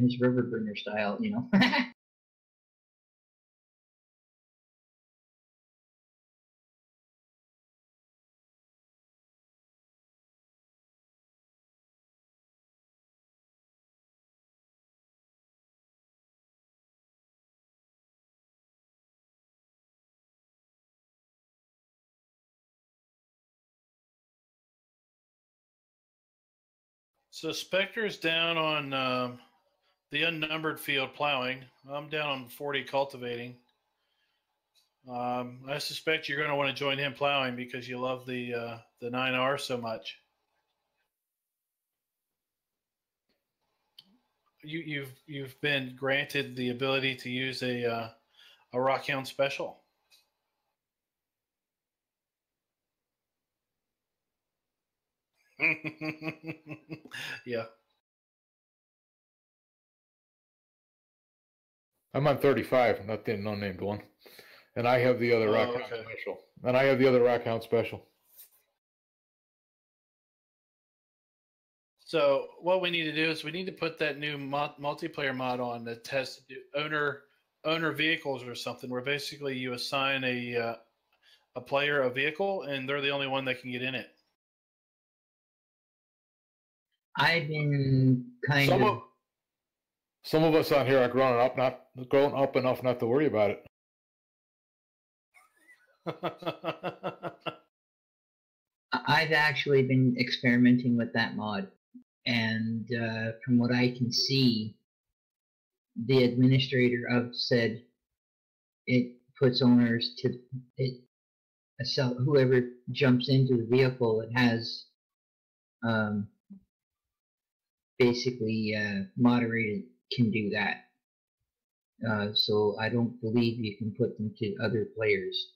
his river burner style, you know. So Spectre's down on the unnumbered field plowing. I'm down on 40 cultivating. I suspect you're going to want to join him plowing because you love the 9R so much. You've been granted the ability to use a Rockhound special. Yeah. I'm on 35, not the no-named one. And I have the other Rockhound special. And I have the other Rockhound special. So what we need to do is we need to put that new multiplayer mod on that has to do owner vehicles or something, where basically you assign a player a vehicle and they're the only one that can get in it. I've been Some of us on here are grown up enough not to worry about it. I've actually been experimenting with that mod, and from what I can see, the administrator of said it puts owners to it. So whoever jumps into the vehicle, it has basically moderated can do that. So I don't believe you can put them to other players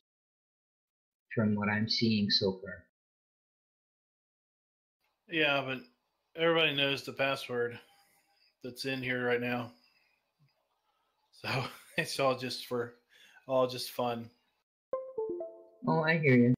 from what I'm seeing so far. Yeah, but everybody knows the password that's in here right now. So it's all just fun. Oh, I hear you.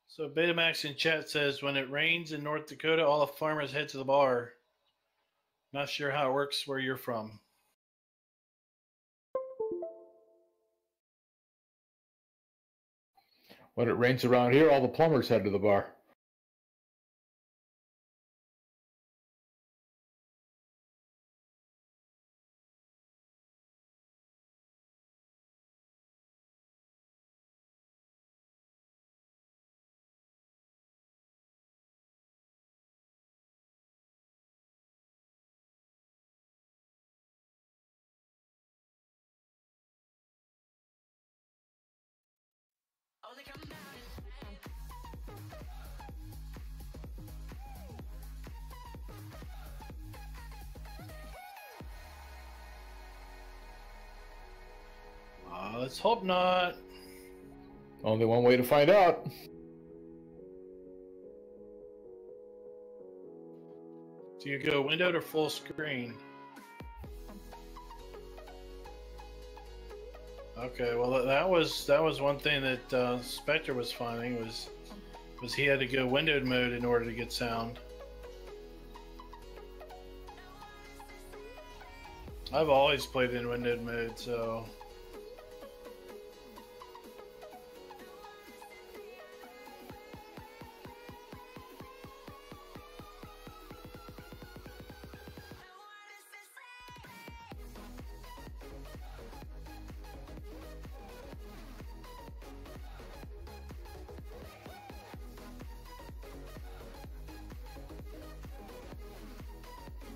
So Betamax in chat says, when it rains in North Dakota, all the farmers head to the bar. Not sure how it works where you're from. When it rains around here, all the plumbers head to the bar. Let's hope not. Only one way to find out. Do you go windowed or full screen? Okay, well that was one thing that Spectre was finding was he had to go windowed mode in order to get sound. I've always played in windowed mode, so.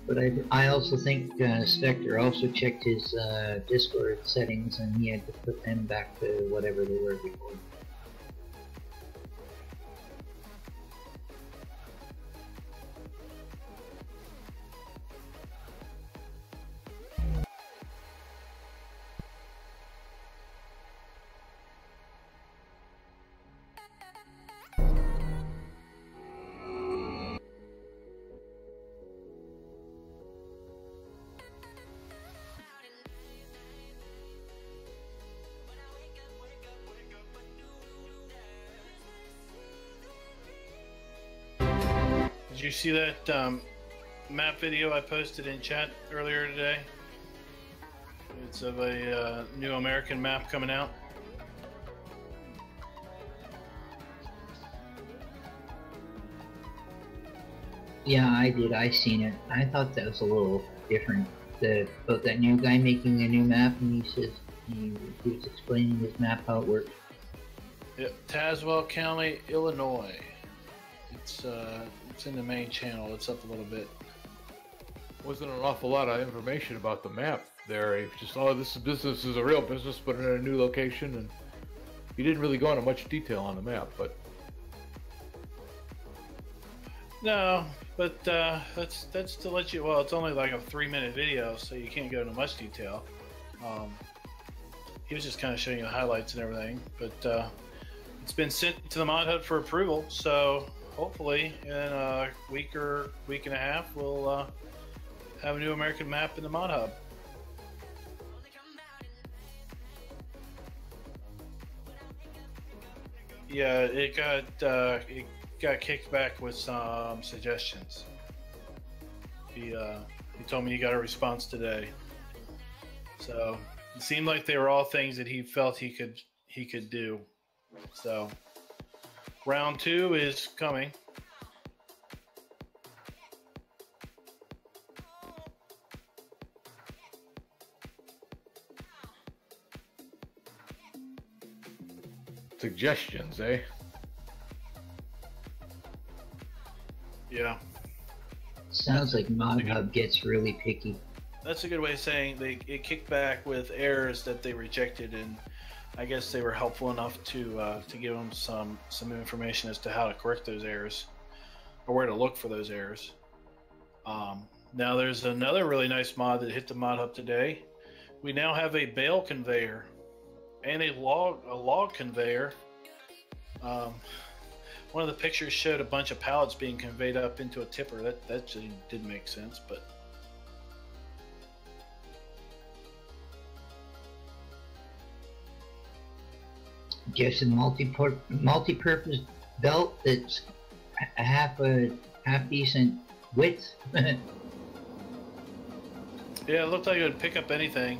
But I also think Spectre also checked his Discord settings, and he had to put them back to whatever they were before. Did you see that map video I posted in chat earlier today? It's of a new American map coming out. Yeah, I did. I seen it. I thought that was a little different. About that new guy making a new map, and he says he was explaining his map how it works. Yep, Tazewell County, Illinois. It's in the main channel. It's up a little bit. Wasn't an awful lot of information about the map there. He just, oh, this is a real business, but in a new location, and he didn't really go into much detail on the map. But no, but that's to let you. Well, it's only like a 3-minute video, so you can't go into much detail. He was just kind of showing you the highlights and everything, but it's been sent to the Mod Hub for approval. So hopefully, in a week or week and a half, we'll have a new American map in the Mod Hub. Yeah, it got kicked back with some suggestions. He told me he got a response today. So it seemed like they were all things that he felt he could do. So round 2 is coming. suggestions, eh? Yeah. Sounds like Mod Hub gets really picky. That's a good way of saying it kicked back with errors that they rejected, and I guess they were helpful enough to give them some information as to how to correct those errors or where to look for those errors. Now there's another really nice mod that hit the Mod Hub today. We now have a bale conveyor and a log conveyor. One of the pictures showed a bunch of pallets being conveyed up into a tipper. That just didn't make sense, but Just a multi-purpose belt that's a half decent width. yeah, it looked like it would pick up anything.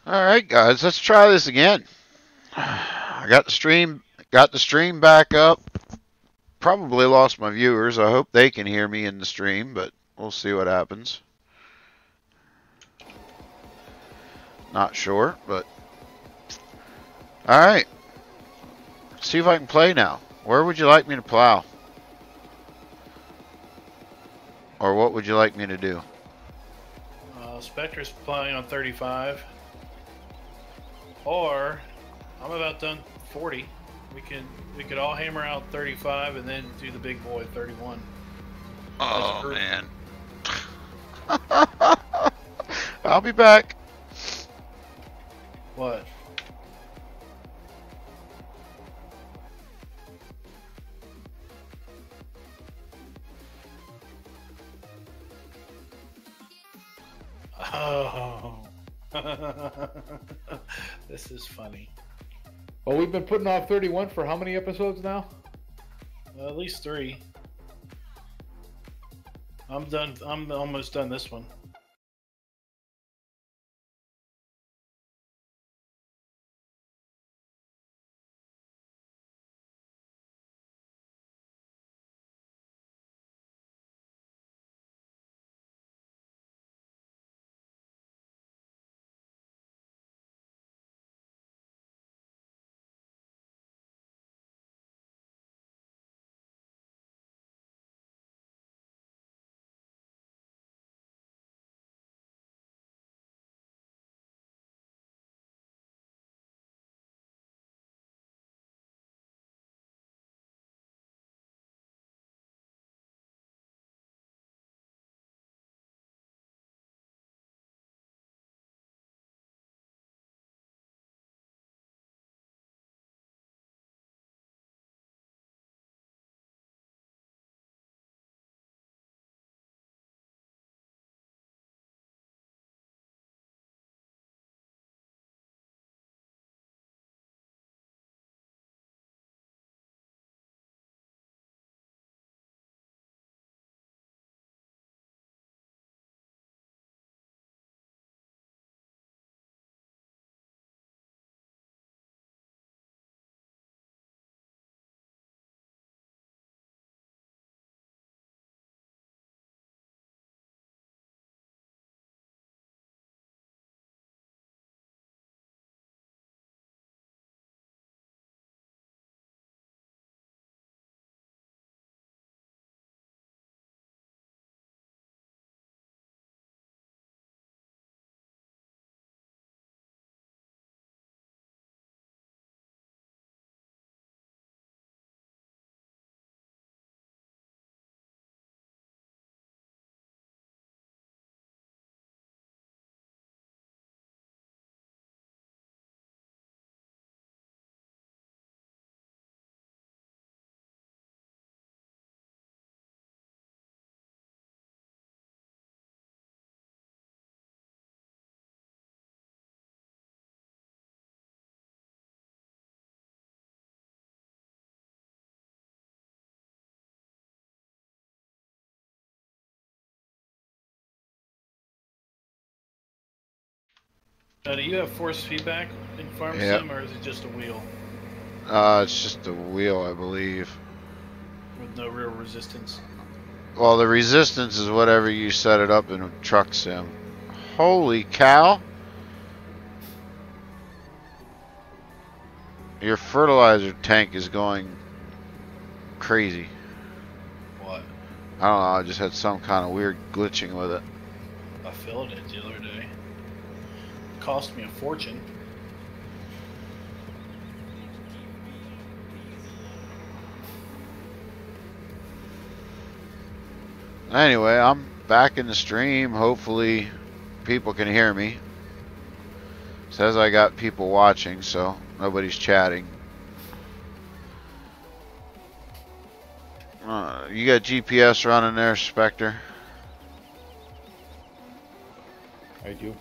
All right, guys, let's try this again. I got the stream back up. Probably lost my viewers. I hope they can hear me in the stream, but we'll see what happens. Not sure, but all right. Let's see if I can play now. Where would you like me to plow? Or what would you like me to do? Spectre's plowing on 35. Or I'm about done 40. We could all hammer out 35 and then do the big boy 31. Oh man. I'll be back. What? Oh. This is funny. Well, we've been putting off 31 for how many episodes now? At least 3. I'm done. I'm almost done this one. Do you have force feedback in Farm Yep. Sim, or is it just a wheel It's just a wheel, I believe. with no real resistance? Well, the resistance is whatever you set it up in a truck sim. Holy cow! Your fertilizer tank is going crazy. What? I don't know, I just had some kind of weird glitching with it. I filled it the other day. It cost me a fortune. Anyway, I'm back in the stream. Hopefully people can hear me. Says I got people watching, so nobody's chatting. You got GPS running there, Spectre? I do.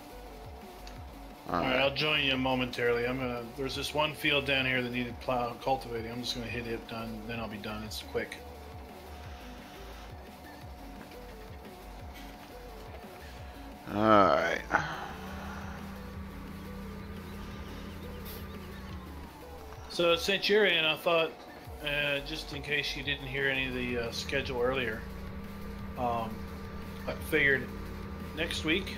Alright, I'll join you momentarily. There's this one field down here that needed plow cultivating. I'm just gonna hit it done, then I'll be done. It's quick. Alright. So since you're in, I thought, just in case you didn't hear any of the schedule earlier, I figured next week,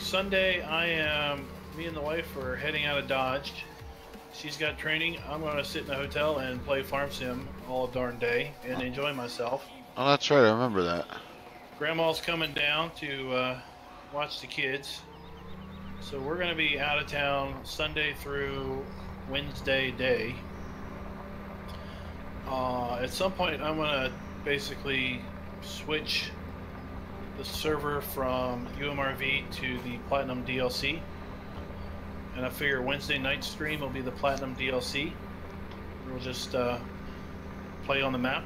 Sunday, me and the wife are heading out of Dodge. She's got training. I'm going to sit in a hotel and play Farm Sim all darn day and enjoy myself. Oh, that's right. I remember that. Grandma's coming down to watch the kids. So we're going to be out of town Sunday through Wednesday day. At some point, I'm going to basically switch the server from UMRV to the Platinum DLC. And I figure Wednesday night stream will be the Platinum DLC. We'll just play on the map,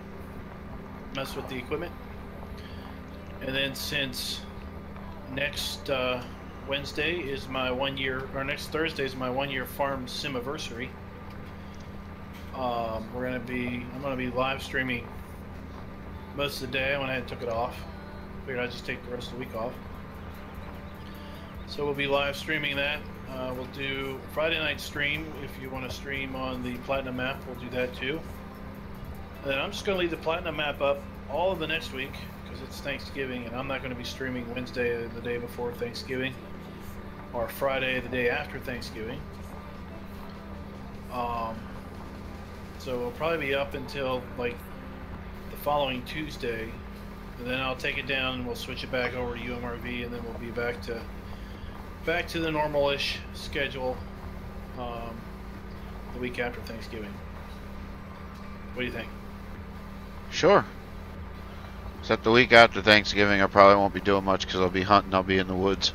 mess with the equipment. And then since next Wednesday is my 1 year, or next Thursday is my 1 year Farm Simiversary, I'm gonna be live streaming most of the day. I went ahead and took it off. Figured I'd just take the rest of the week off. So we'll be live streaming that. We'll do Friday night stream. If you want to stream on the Platinum map, we'll do that too. And then I'm just going to leave the Platinum map up all of the next week because it's Thanksgiving, and I'm not going to be streaming Wednesday the day before Thanksgiving or Friday the day after Thanksgiving. So it'll probably be up until like the following Tuesday, and then I'll take it down and we'll switch it back over to UMRV, and then we'll be back to the normal-ish schedule the week after Thanksgiving. What do you think? Sure. Except the week after Thanksgiving, I probably won't be doing much because I'll be hunting. I'll be in the woods.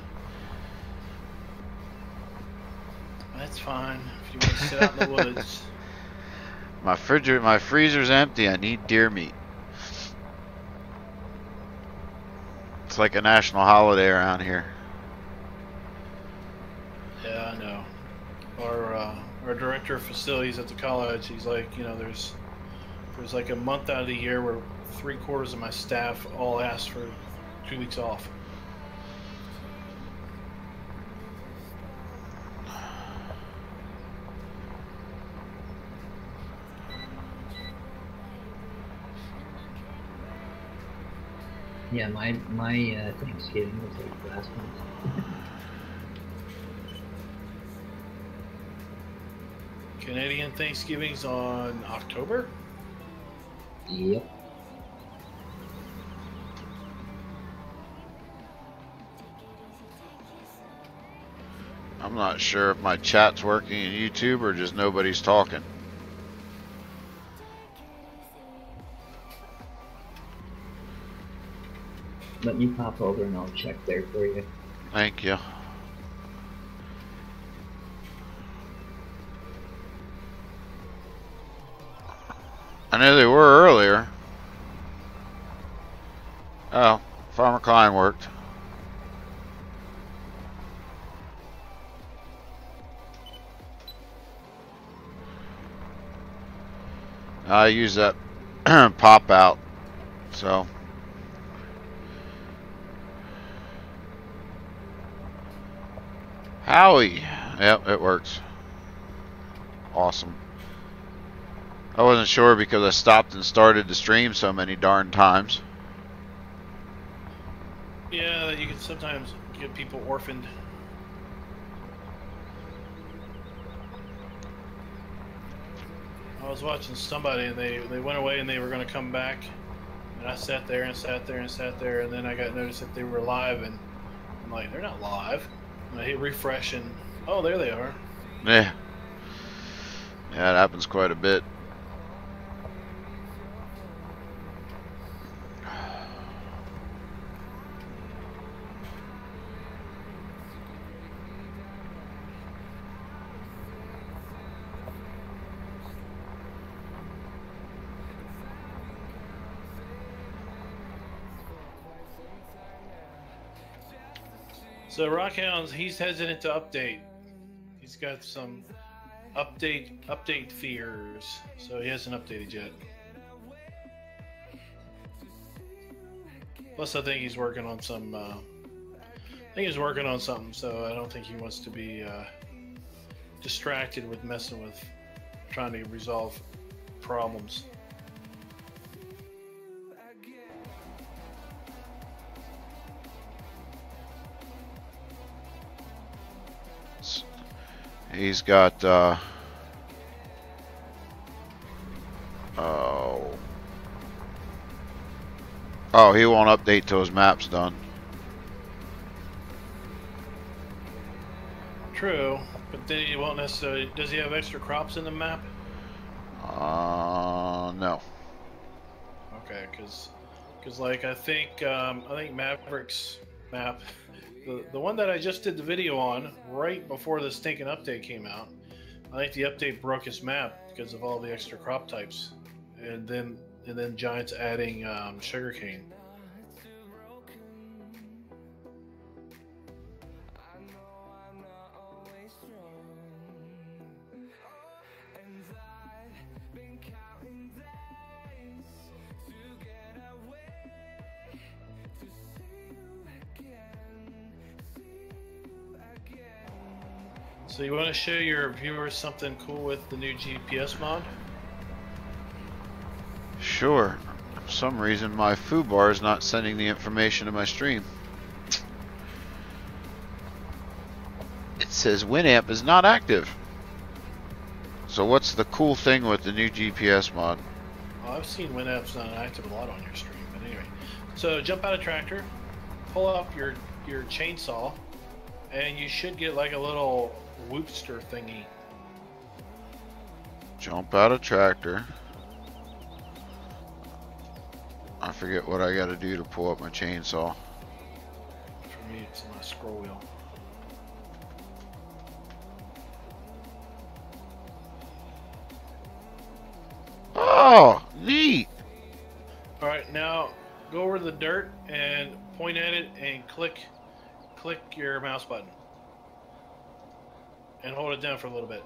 That's fine. If you want to sit out in the woods. My freezer's empty. I need deer meat. It's like a national holiday around here. Yeah, I know. Our director of facilities at the college, he's like, there's like a month out of the year where 3/4 of my staff all ask for 2 weeks off. Yeah, my Thanksgiving was like last month. Canadian Thanksgiving's on October? Yep. I'm not sure if my chat's working in YouTube or just nobody's talking. Let me pop over and I'll check there for you. Thank you. I knew they were earlier. Oh, Farmer Klein worked. I use that pop out, so Owie. Yep, it works. Awesome. I wasn't sure because I stopped and started the stream so many darn times. Yeah, you can sometimes get people orphaned. I was watching somebody and they went away and they were going to come back. And I sat there and sat there and sat there, and then I got noticed that they were live, and I'm like, they're not live. And I hit refresh, and oh, there they are. Yeah. Yeah, it happens quite a bit. So Rockhounds, he's hesitant to update. He's got some update fears, so he hasn't updated yet. Plus, I think he's working on some. I think he's working on something, so I don't think he wants to be distracted with messing with trying to resolve problems. He's got oh, he won't update till his map's done. True, but then he won't necessarily. Does he have extra crops in the map? No. Okay, because like I think Maverick's map, the one that I just did the video on right before the stinking update came out, I think the update broke his map because of all the extra crop types, and then Giants adding sugarcane. So you want to show your viewers something cool with the new GPS mod? Sure. For some reason, my foobar is not sending the information to my stream. It says Winamp is not active. So what's the cool thing with the new GPS mod? Well, I've seen Winamp's not active a lot on your stream, but anyway. So jump out of tractor, pull up your chainsaw, and you should get like a little whoopster thingy. Jump out of tractor. I forget what I gotta do to pull up my chainsaw. For me, it's my scroll wheel. Oh, neat! Alright, now go over to the dirt and point at it and click your mouse button. And hold it down for a little bit.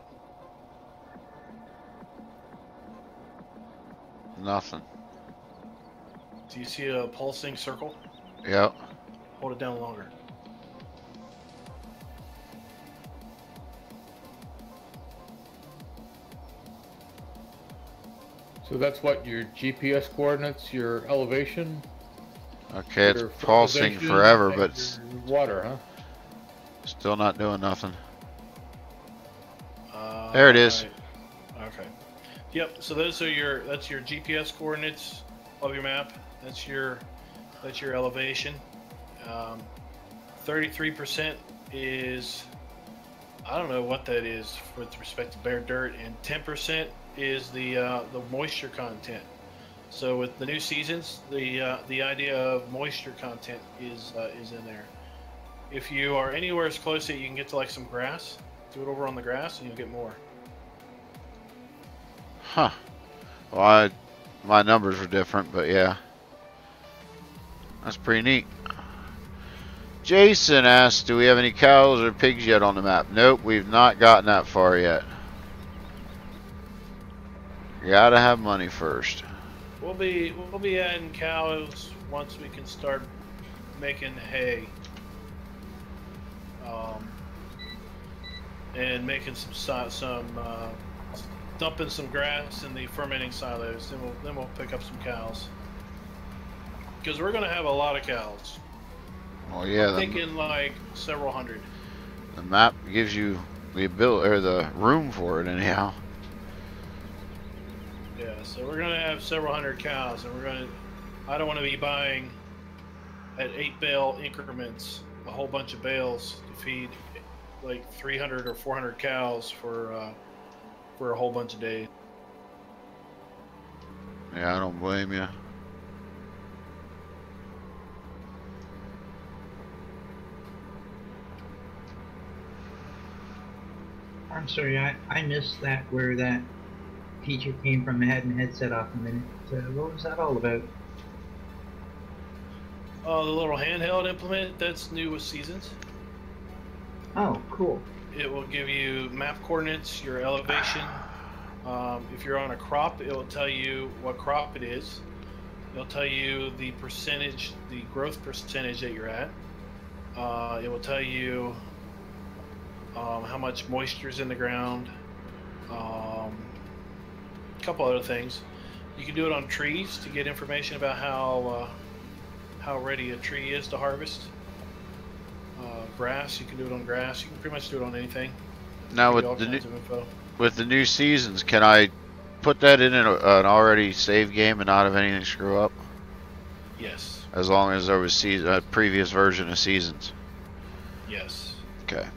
Nothing. Do you see a pulsing circle? Yep. Hold it down longer. So that's what, your GPS coordinates, your elevation? Okay, it's your pulsing fertilization, forever, and but it's your water, huh? still not doing nothing. There it is. Right. Okay. Yep. So that's your GPS coordinates of your map. That's your elevation. 33% is, I don't know what that is with respect to bare dirt, and 10% is the moisture content. So with the new seasons, the idea of moisture content is in there. If you are anywhere as close that you can get to like some grass, do it over on the grass and you'll get more. Huh. Well, my numbers were different, but yeah. That's pretty neat. Jason asked, do we have any cows or pigs yet on the map? Nope, we've not gotten that far yet. Gotta have money first. We'll be adding cows once we can start making hay. and making dumping some grass in the fermenting silos. Then we'll pick up some cows, because we're gonna have a lot of cows. Well, yeah. I'm thinking like several hundred. The map gives you the ability or the room for it, anyhow. Yeah, so we're gonna have several hundred cows, and I don't want to be buying at 8 bale increments a whole bunch of bales to feed like 300 or 400 cows for a whole bunch of days. Yeah, I don't blame you. I'm sorry, I missed that where that feature came from. I had my headset off a minute. What was that all about? Oh, the little handheld implement, that's new with seasons. Oh, cool. It will give you map coordinates, your elevation. If you're on a crop, it will tell you what crop it is. It'll tell you the percentage, the growth percentage that you're at. It will tell you how much moisture is in the ground. A couple other things. You can do it on trees to get information about how ready a tree is to harvest. Grass, you can do it on grass. You can pretty much do it on anything. Now with the new seasons, can I put that in an already saved game and not have anything screw up? Yes. As long as there was a previous version of seasons. Yes. Okay.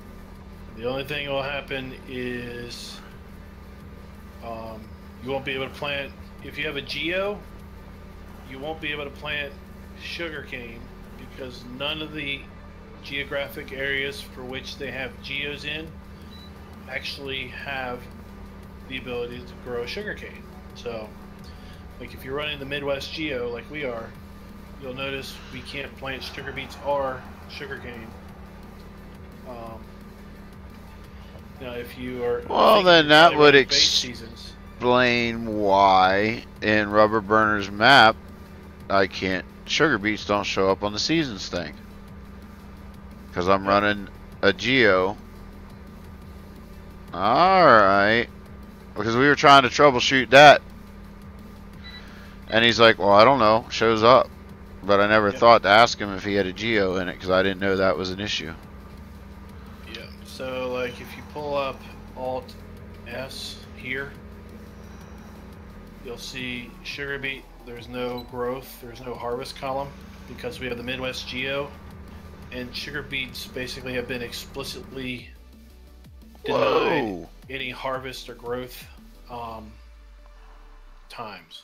The only thing that will happen is you won't be able to plant, if you have a geo, you won't be able to plant sugarcane because none of the geographic areas for which they have geos in actually have the ability to grow sugarcane. So, like if you're running the Midwest geo like we are, you'll notice we can't plant sugar beets or sugarcane. Now, if you are then that would seasons, explain why in Rubber Burner's map sugar beets don't show up on the seasons thing. Because I'm running a geo. Alright. Because we were trying to troubleshoot that. And he's like, well, I don't know. Shows up. But I never thought to ask him if he had a geo in it because I didn't know that was an issue. Yeah. So, like, if you pull up Alt S here, you'll see sugar beet. There's no growth. There's no harvest column because we have the Midwest geo. And sugar beets basically have been explicitly denied any harvest or growth times.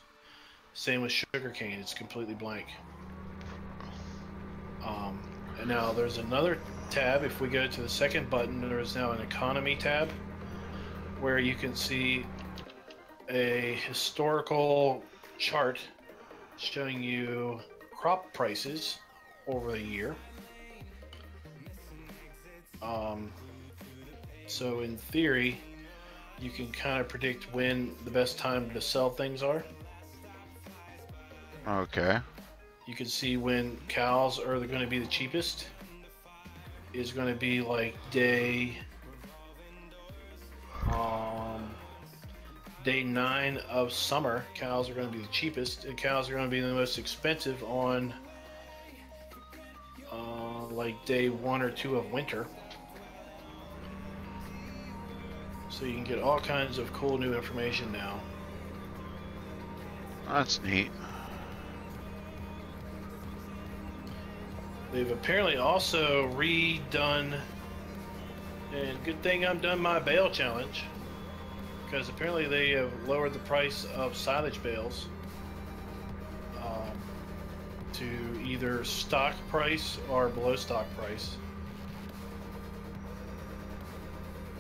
Same with sugarcane; it's completely blank. And now there's another tab. If we go to the second button, there is now an economy tab where you can see a historical chart showing you crop prices over the year. So in theory, you can kind of predict when the best time to sell things are. Okay. You can see when cows are going to be the cheapest. Is going to be like day 9 of summer. Cows are going to be the cheapest, and cows are going to be the most expensive on like day 1 or 2 of winter. So you can get all kinds of cool new information now. That's neat. They've apparently also redone, and good thing I'm done my bale challenge, because apparently they have lowered the price of silage bales to either stock price or below stock price.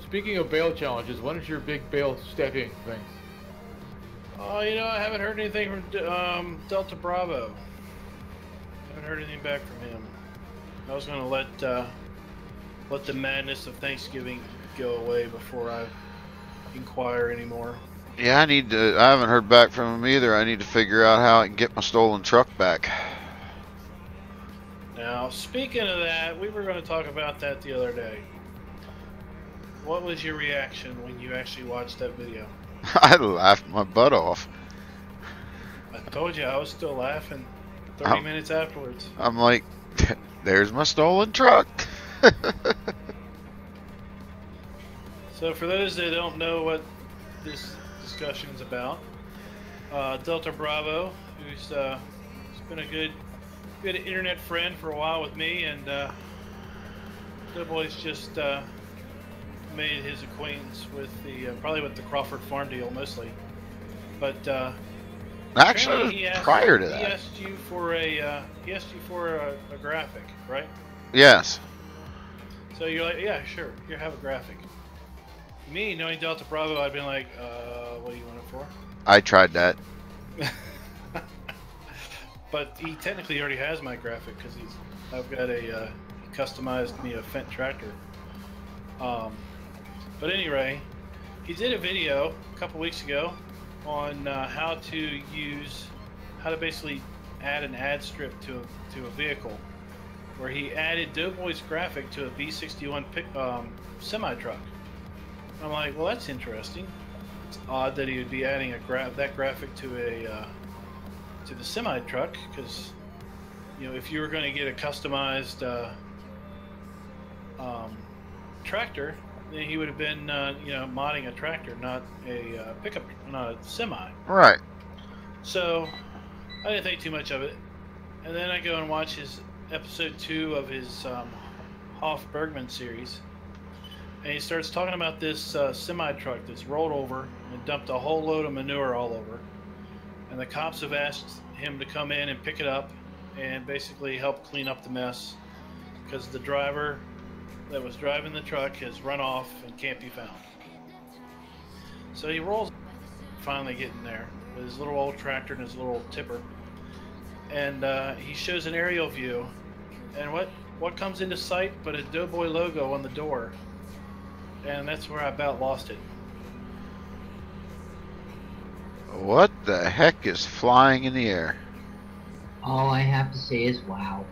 Speaking of bale challenges, when is your big bale stacking thing? You know, I haven't heard anything from Delta Bravo. Haven't heard anything back from him. I was going to let the madness of Thanksgiving go away before I inquire anymore. Yeah, I haven't heard back from him either. I need to figure out how I can get my stolen truck back. Now, speaking of that, we were going to talk about that the other day. what was your reaction when you actually watched that video? I laughed my butt off. I told you I was still laughing 30 minutes afterwards. I'm like, there's my stolen truck. So for those that don't know what this discussion is about, Delta Bravo, who's been a good internet friend for a while with me, and DoughBoy's just made his acquaintance with the probably with the Crawford Farm deal mostly, but Actually, prior to that, he asked you for a graphic, right? yes. So you're like, yeah, sure, here, have a graphic. Me, knowing Delta Bravo, I'd been like, what do you want it for? I tried that. But he technically already has my graphic because I've got he customized me a Fendt tractor. But anyway, he did a video a couple weeks ago on how to basically add an ad strip to a vehicle, where he added DoughBoy's graphic to a B61 semi truck. I'm like, well, that's interesting. It's odd that he would be adding that graphic to the semi truck, because if you were going to get a customized tractor, then he would have been modding a tractor, not a pickup, not a semi. Right. So I didn't think too much of it, and then I go and watch his episode 2 of his Hoff Bergman series. And he starts talking about this semi truck that's rolled over and dumped a whole load of manure all over. And the cops have asked him to come in and pick it up and basically help clean up the mess, because the driver that was driving the truck has run off and can't be found. So he rolls, finally getting there with his little old tractor and his little old tipper. And he shows an aerial view. And what comes into sight but a DoughBoy logo on the door. And that's where I about lost it. What the heck is flying in the air? All I have to say is wow.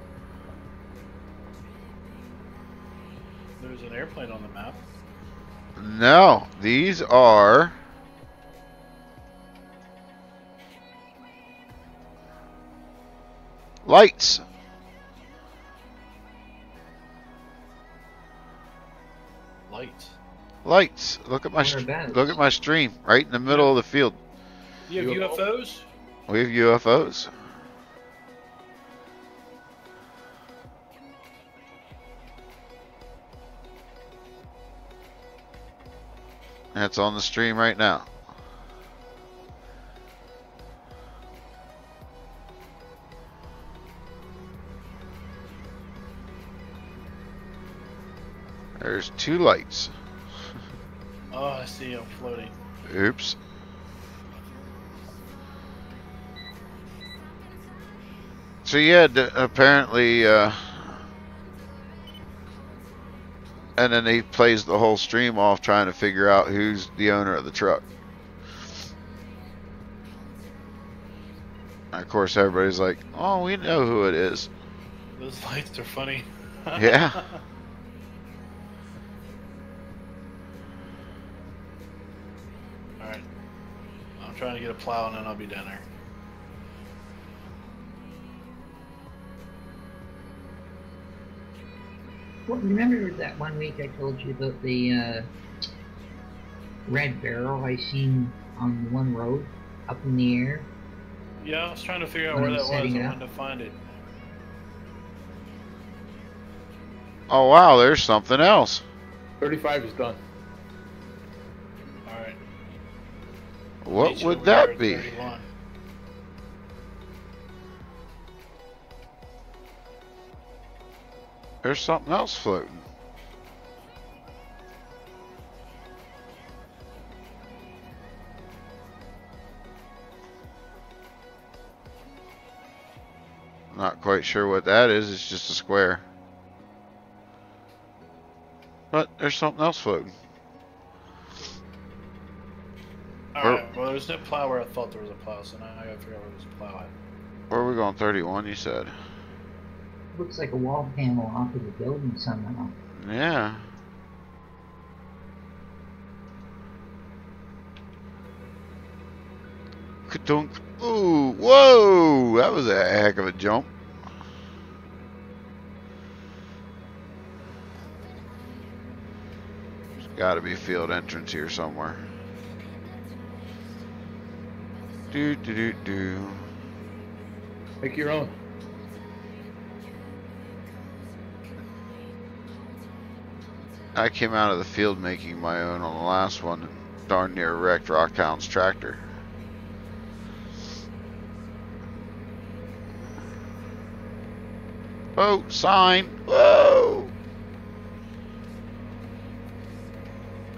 There's an airplane on the map. No, these are lights. Lights. Lights. Look at my stream right in the middle of the field. You have UFOs? We have UFOs. That's on the stream right now. There's 2 lights. Oh, I see them floating. Oops. So yeah, apparently, and then he plays the whole stream off trying to figure out who's the owner of the truck. And of course, everybody's like, "Oh, we know who it is." Those lights are funny. Yeah. Alright. I'm trying to get a plow and then I'll be down there. Well, remember that one week I told you about the red barrel I seen on one road up in the air? Yeah, I was trying to figure out where that was. I wanted to find it. Oh wow, there's something else. 35 is done. Alright. What would that be? 31. There's something else floating. Not quite sure what that is. It's just a square. But there's something else floating. Alright, well there's no plow where I thought there was a plow, so now I gotta figure out where there's a plow at. Where are we going? 31, you said? Looks like a wall panel off of the building somehow. Yeah. Ka-dunk. Ooh, whoa! That was a heck of a jump. There's got to be a field entrance here somewhere. Do do do do. Make your own. I came out of the field making my own on the last one and darn near wrecked Rockhound's tractor. Oh, sign! Whoa!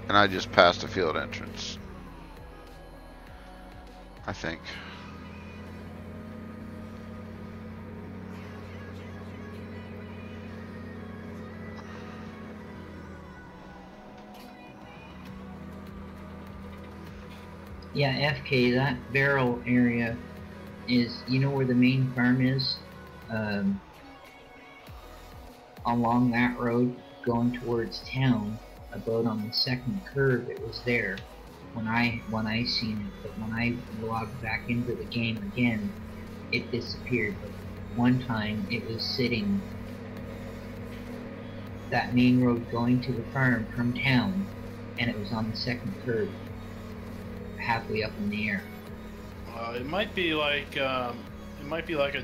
And I just passed a field entrance. I think. Yeah, FK, that barrel area is, you know where the main farm is? Along that road going towards town, about on the second curve, it was there when I seen it, but when I logged back into the game again, it disappeared. But one time it was sitting, that main road going to the farm from town, and it was on the second curve, halfway up in the air. It might be like a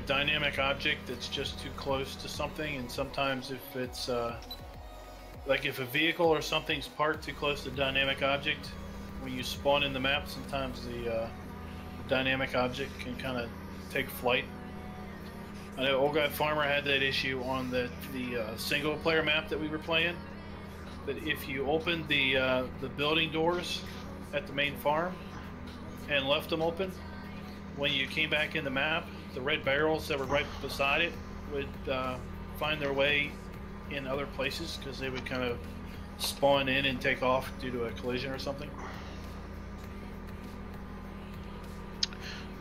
dynamic object that's just too close to something, and sometimes if it's like if a vehicle or something's parked too close to a dynamic object, when you spawn in the map, sometimes the dynamic object can kind of take flight. I know Old Guy Farmer had that issue on the single player map that we were playing. That if you opened the building doors at the main farm and left them open, when you came back in the map, the red barrels that were right beside it would find their way in other places because they would kind of spawn in and take off due to a collision or something.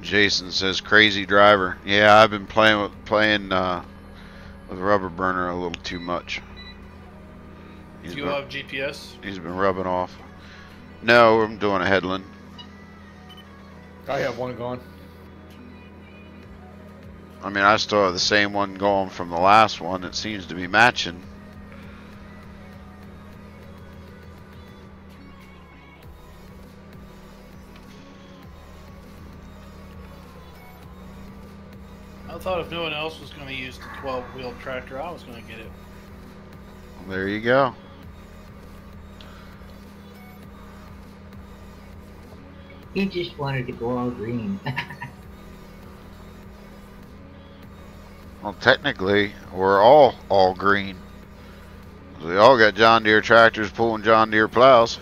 Jason says crazy driver. Yeah, I've been playing with Rubber Burner a little too much. Do you have GPS? He's been rubbing off. No, I'm doing a headland. I have one going. I mean, I still have the same one going from the last one. It seems to be matching. I thought if no one else was going to use the 12-wheel tractor, I was going to get it. Well, there you go. He just wanted to go all green. Well, technically, we're all green. We all got John Deere tractors pulling John Deere plows.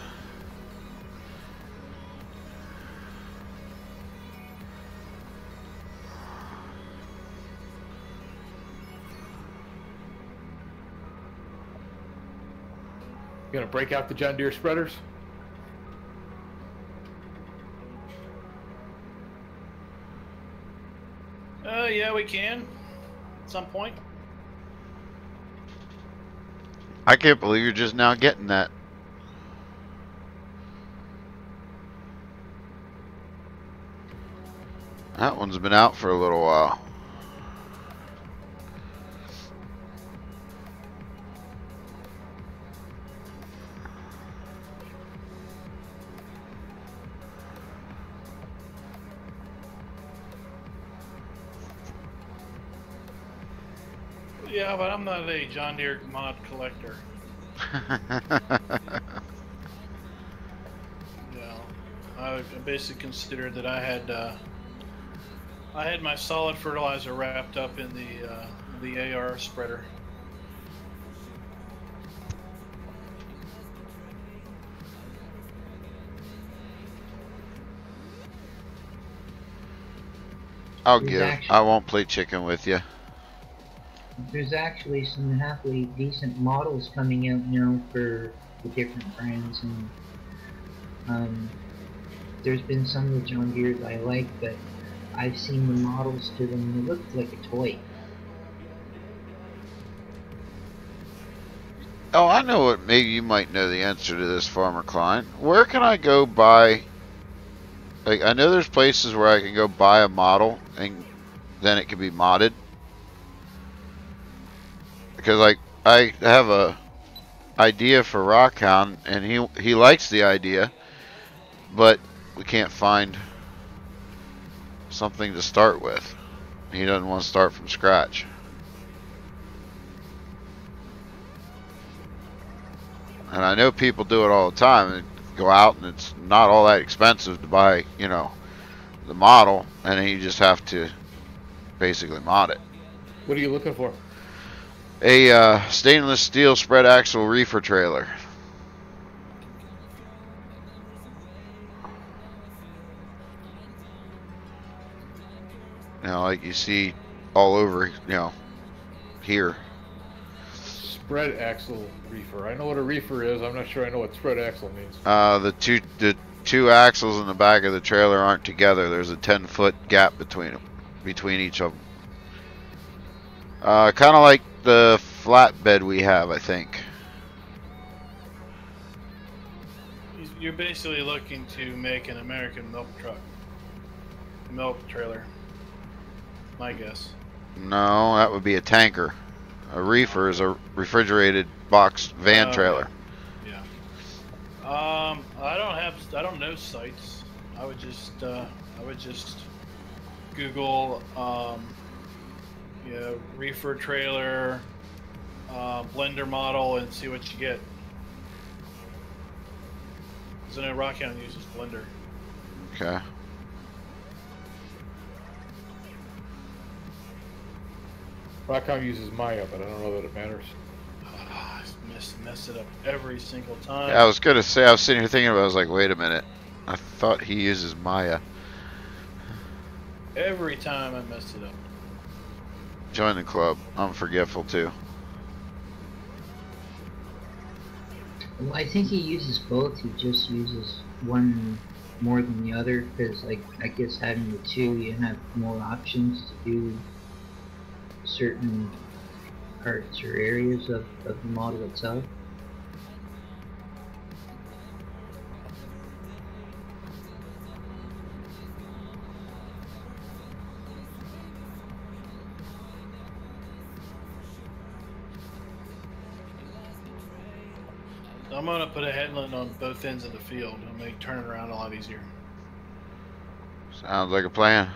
You gonna break out the John Deere spreaders? Yeah, we can. At some point. I can't believe you're just now getting that. That one's been out for a little while. Yeah, but I'm not a John Deere mod collector. No, I basically considered that I had my solid fertilizer wrapped up in the AR spreader. I'll give. I won't play chicken with you. There's actually some halfway decent models coming out now for the different brands, and there's been some of the John Deere's I like, but I've seen the models to them. They look like a toy. Oh, I know what. Maybe you might know the answer to this, Farmer Klein. Where can I go buy Like, I know there's places where I can go buy a model and then it can be modded. Because, like, I have a idea for Rockhound, and he likes the idea, but we can't find something to start with. He doesn't want to start from scratch. And I know people do it all the time. They go out and it's not all that expensive to buy, you know, the model, and then you just have to basically mod it. What are you looking for? A stainless steel spread axle reefer trailer. You know, like you see all over, you know, here. Spread axle reefer. I know what a reefer is. I'm not sure I know what spread axle means. The two axles in the back of the trailer aren't together. There's a 10-foot gap between them, between each of them. Kind of like the flatbed we have, I think. You're basically looking to make an American milk truck, milk trailer. My guess. No, that would be a tanker. A reefer is a refrigerated box van trailer. Yeah. I don't know sites. I would just Google reefer trailer blender model and see what you get. Because I know Rockhound uses blender. Okay. Rockhound uses Maya, but I don't know that it matters. I mess it up every single time. Yeah, I was gonna say, I was sitting here thinking about it, I was like, wait a minute. I thought he uses Maya. Every time I mess it up. Join the club. I'm forgetful too. Well, I think he uses both. He just uses one more than the other because, like, I guess having the two, you have more options to do certain parts or areas of the model itself. I'm gonna put a headland on both ends of the field and make turning around a lot easier. Sounds like a plan.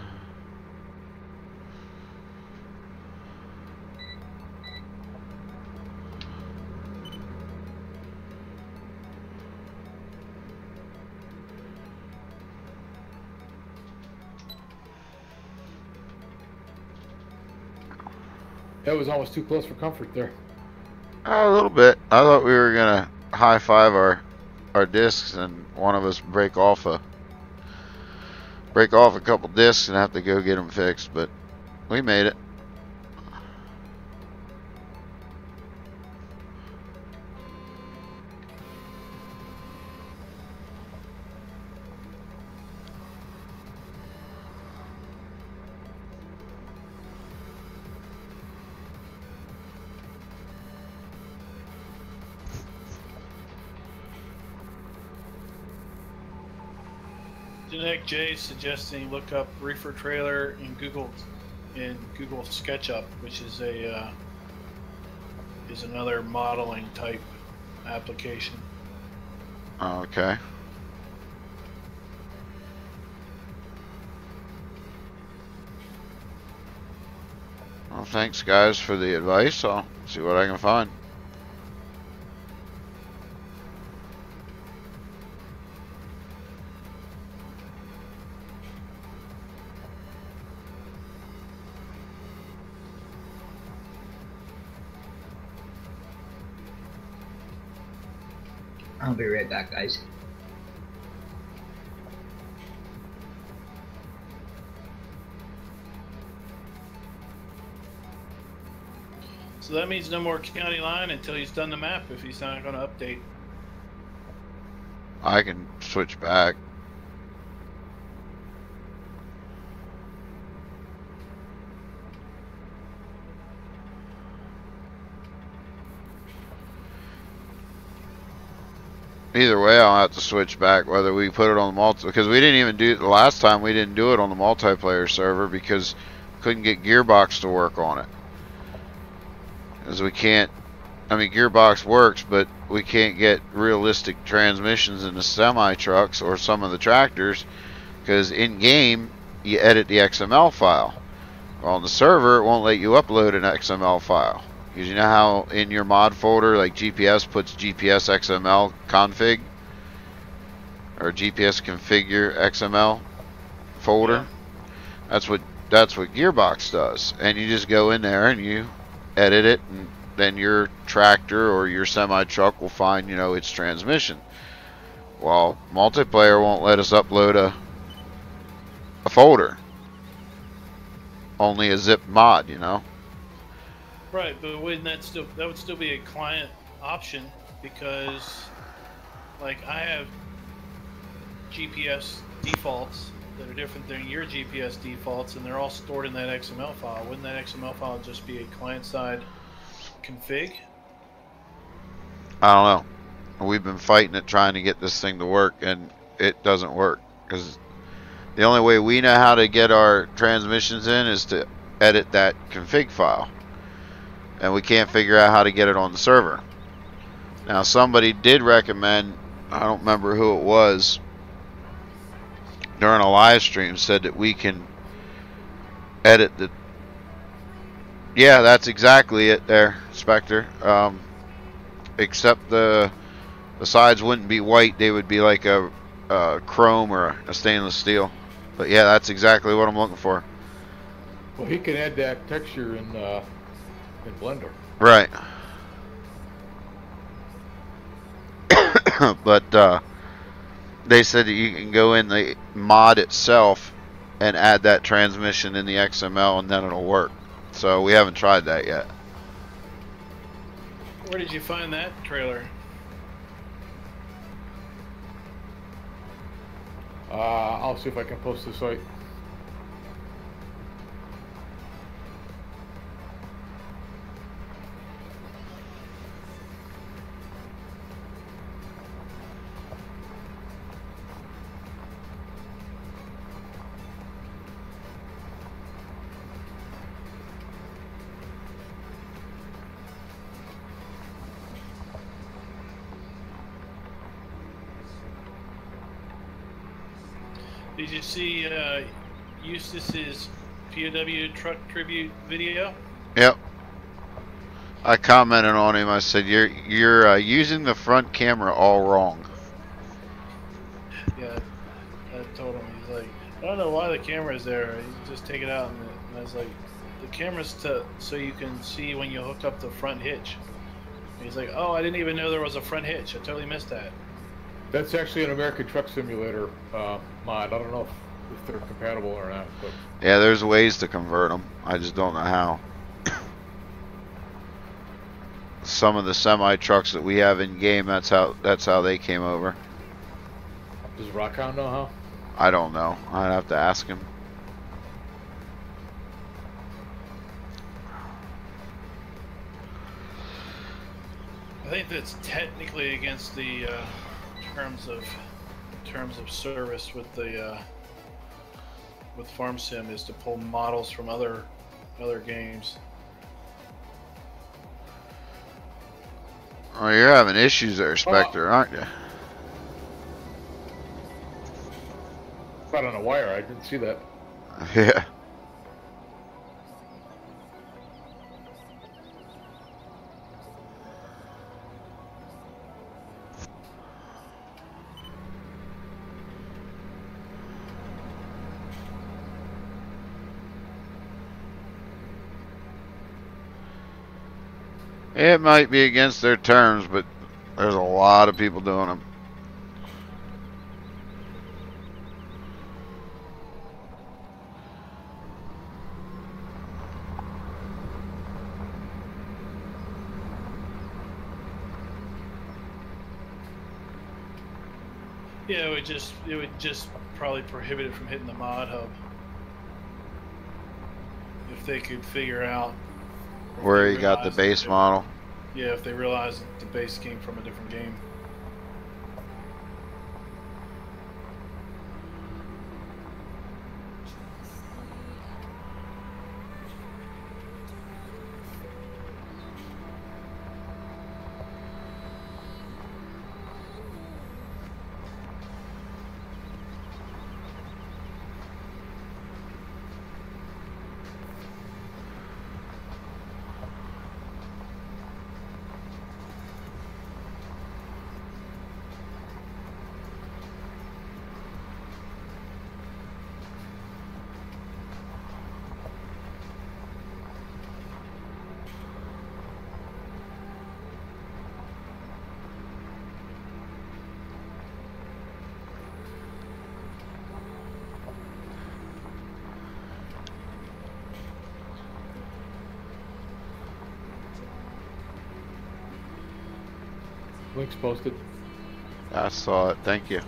That was almost too close for comfort there. A little bit. I thought we were gonna high five our discs and one of us break off a couple discs and have to go get them fixed, but we made it. Genetic J suggesting look up reefer trailer in Google SketchUp, which is another modeling type application. Okay. Well, thanks guys for the advice. I'll see what I can find. I'll be right back, guys. So that means no more county line until he's done the map if he's not going to update. I can switch back. Either way, I'll have to switch back whether we put it on the multi, because we didn't even do it the last time. We didn't do it on the multiplayer server because we couldn't get Gearbox to work on it. Because we can't. I mean, Gearbox works, but we can't get realistic transmissions in the semi trucks or some of the tractors, because in game you edit the XML file. Well, on the server, it won't let you upload an XML file. Because you know how in your mod folder, like GPS puts GPS XML config or GPS configure XML folder. Yeah. That's what Gearbox does, and you just go in there and you edit it, and then your tractor or your semi truck will find, you know, its transmission. Well, multiplayer won't let us upload a folder. Only a zip mod, you know. Right, but wouldn't that would still be a client option, because like I have GPS defaults that are different than your GPS defaults, and they're all stored in that XML file. Wouldn't that XML file just be a client-side config? I don't know. We've been fighting it, trying to get this thing to work, and it doesn't work, because the only way we know how to get our transmissions in is to edit that config file. And we can't figure out how to get it on the server. Now, somebody did recommend, I don't remember who it was, during a live stream, said that we can edit the... Yeah, that's exactly it there, Spectre. Except the sides wouldn't be white, they would be like a chrome or a stainless steel. But yeah, that's exactly what I'm looking for. Well, he can add that texture in Blender. Right. But they said that you can go in the mod itself and add that transmission in the XML, and then it'll work. So we haven't tried that yet. Where did you find that trailer? I'll see if I can post the site. Did you see Eustace's POW truck tribute video? Yep. I commented on him. I said, "You're using the front camera all wrong." Yeah, I told him. He's like, "I don't know why the camera's there. You just take it out." And I was like, "The camera's so you can see when you hook up the front hitch." And he's like, "Oh, I didn't even know there was a front hitch. I totally missed that." That's actually an American Truck Simulator mod. I don't know if they're compatible or not. But Yeah, there's ways to convert them. I just don't know how. Some of the semi trucks that we have in game, that's how they came over. does Rockhound know how? I don't know. I'd have to ask him. I think that's technically against the terms of service with the with Farm Sim, is to pull models from other games. Oh, you're having issues there, Spectre, aren't you? Right on a wire. I didn't see that. Yeah. It might be against their terms, but there's a lot of people doing them. Yeah, it would just probably prohibit it from hitting the mod hub if they could figure out Where you got the base model. Yeah, if they realize that the base came from a different game. Link's posted. I saw it. Thank you.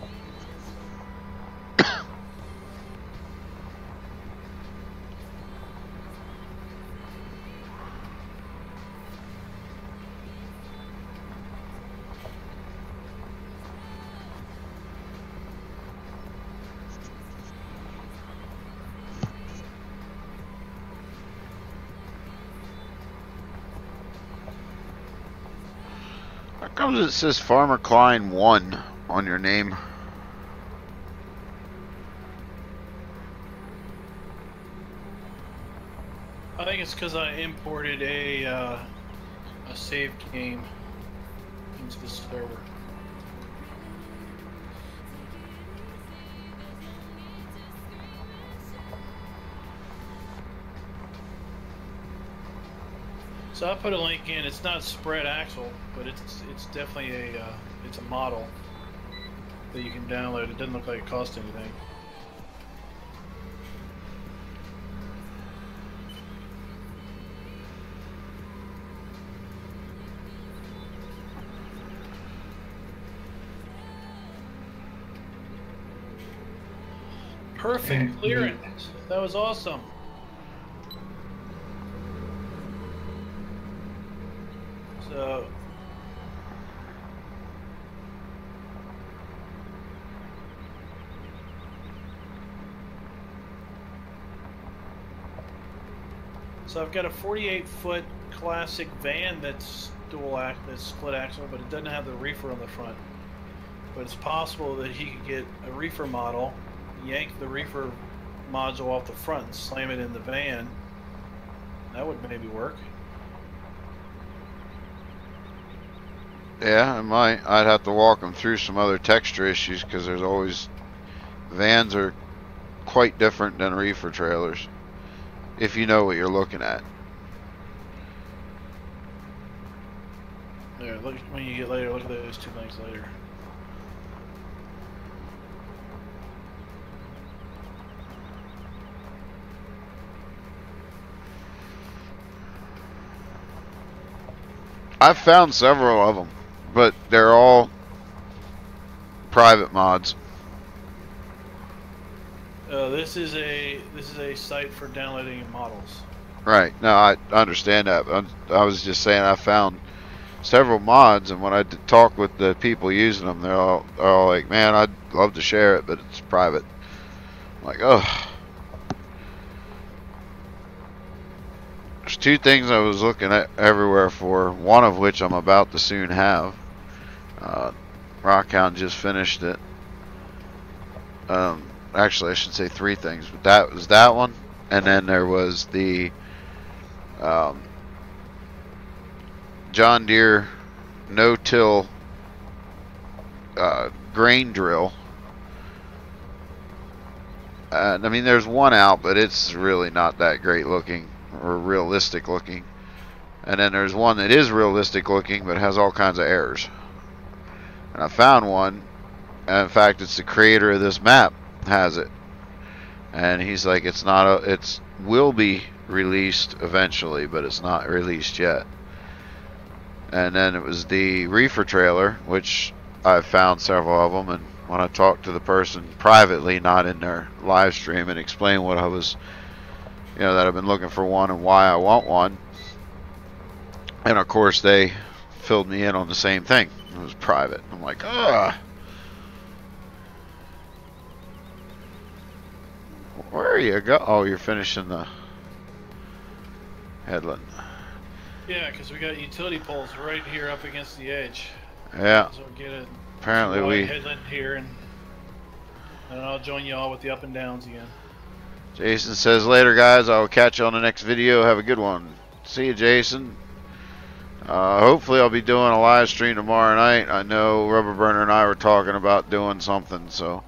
How comes it says Farmer Klein 1 on your name? I think it's because I imported a saved game into the server. So I put a link in. It's not spread axle, but it's definitely it's a model that you can download. It doesn't look like it costs anything. Perfect clearance. That was awesome. So I've got a 48-foot classic van that's that's split axle, but it doesn't have the reefer on the front. But it's possible that he could get a reefer model, yank the reefer module off the front and slam it in the van. That would maybe work. Yeah, it might. I'd have to walk them through some other texture issues because there's always... Vans are quite different than reefer trailers, if you know what you're looking at. There, look, when you get later, look at those two things later. I've found several of them, but they're all private mods. This is a site for downloading models. Right. No, I understand that. I was just saying I found several mods, and when I talk with the people using them, they're all like, "Man, I'd love to share it, but it's private." I'm like, oh. There's two things I was looking at everywhere for, one of which I'm about to soon have. Rockhound just finished it. Actually, I should say three things, but that was that one, and then there was the John Deere no-till grain drill. I mean, there's one out, but it's really not that great looking or realistic looking. And then there's one that is realistic looking, but has all kinds of errors. And I found one, and in fact, it's the creator of this map has it. And he's like, it's not it will be released eventually, but it's not released yet. And then it was the reefer trailer, which I've found several of them, and when I talked to the person privately, not in their live stream, and explained what I was, that I've been looking for one and why I want one, and of course they filled me in on the same thing. It was private. I'm like, ugh. Where are you go? Oh, you're finishing the headland. Yeah, because we got utility poles right here up against the edge. Yeah. So we'll get a apparently we headland here, and I'll join you all with the up and downs again. Jason says, later guys, I will catch you on the next video. Have a good one. See you, Jason. Hopefully I'll be doing a live stream tomorrow night. I know Rubber Burner and I were talking about doing something, so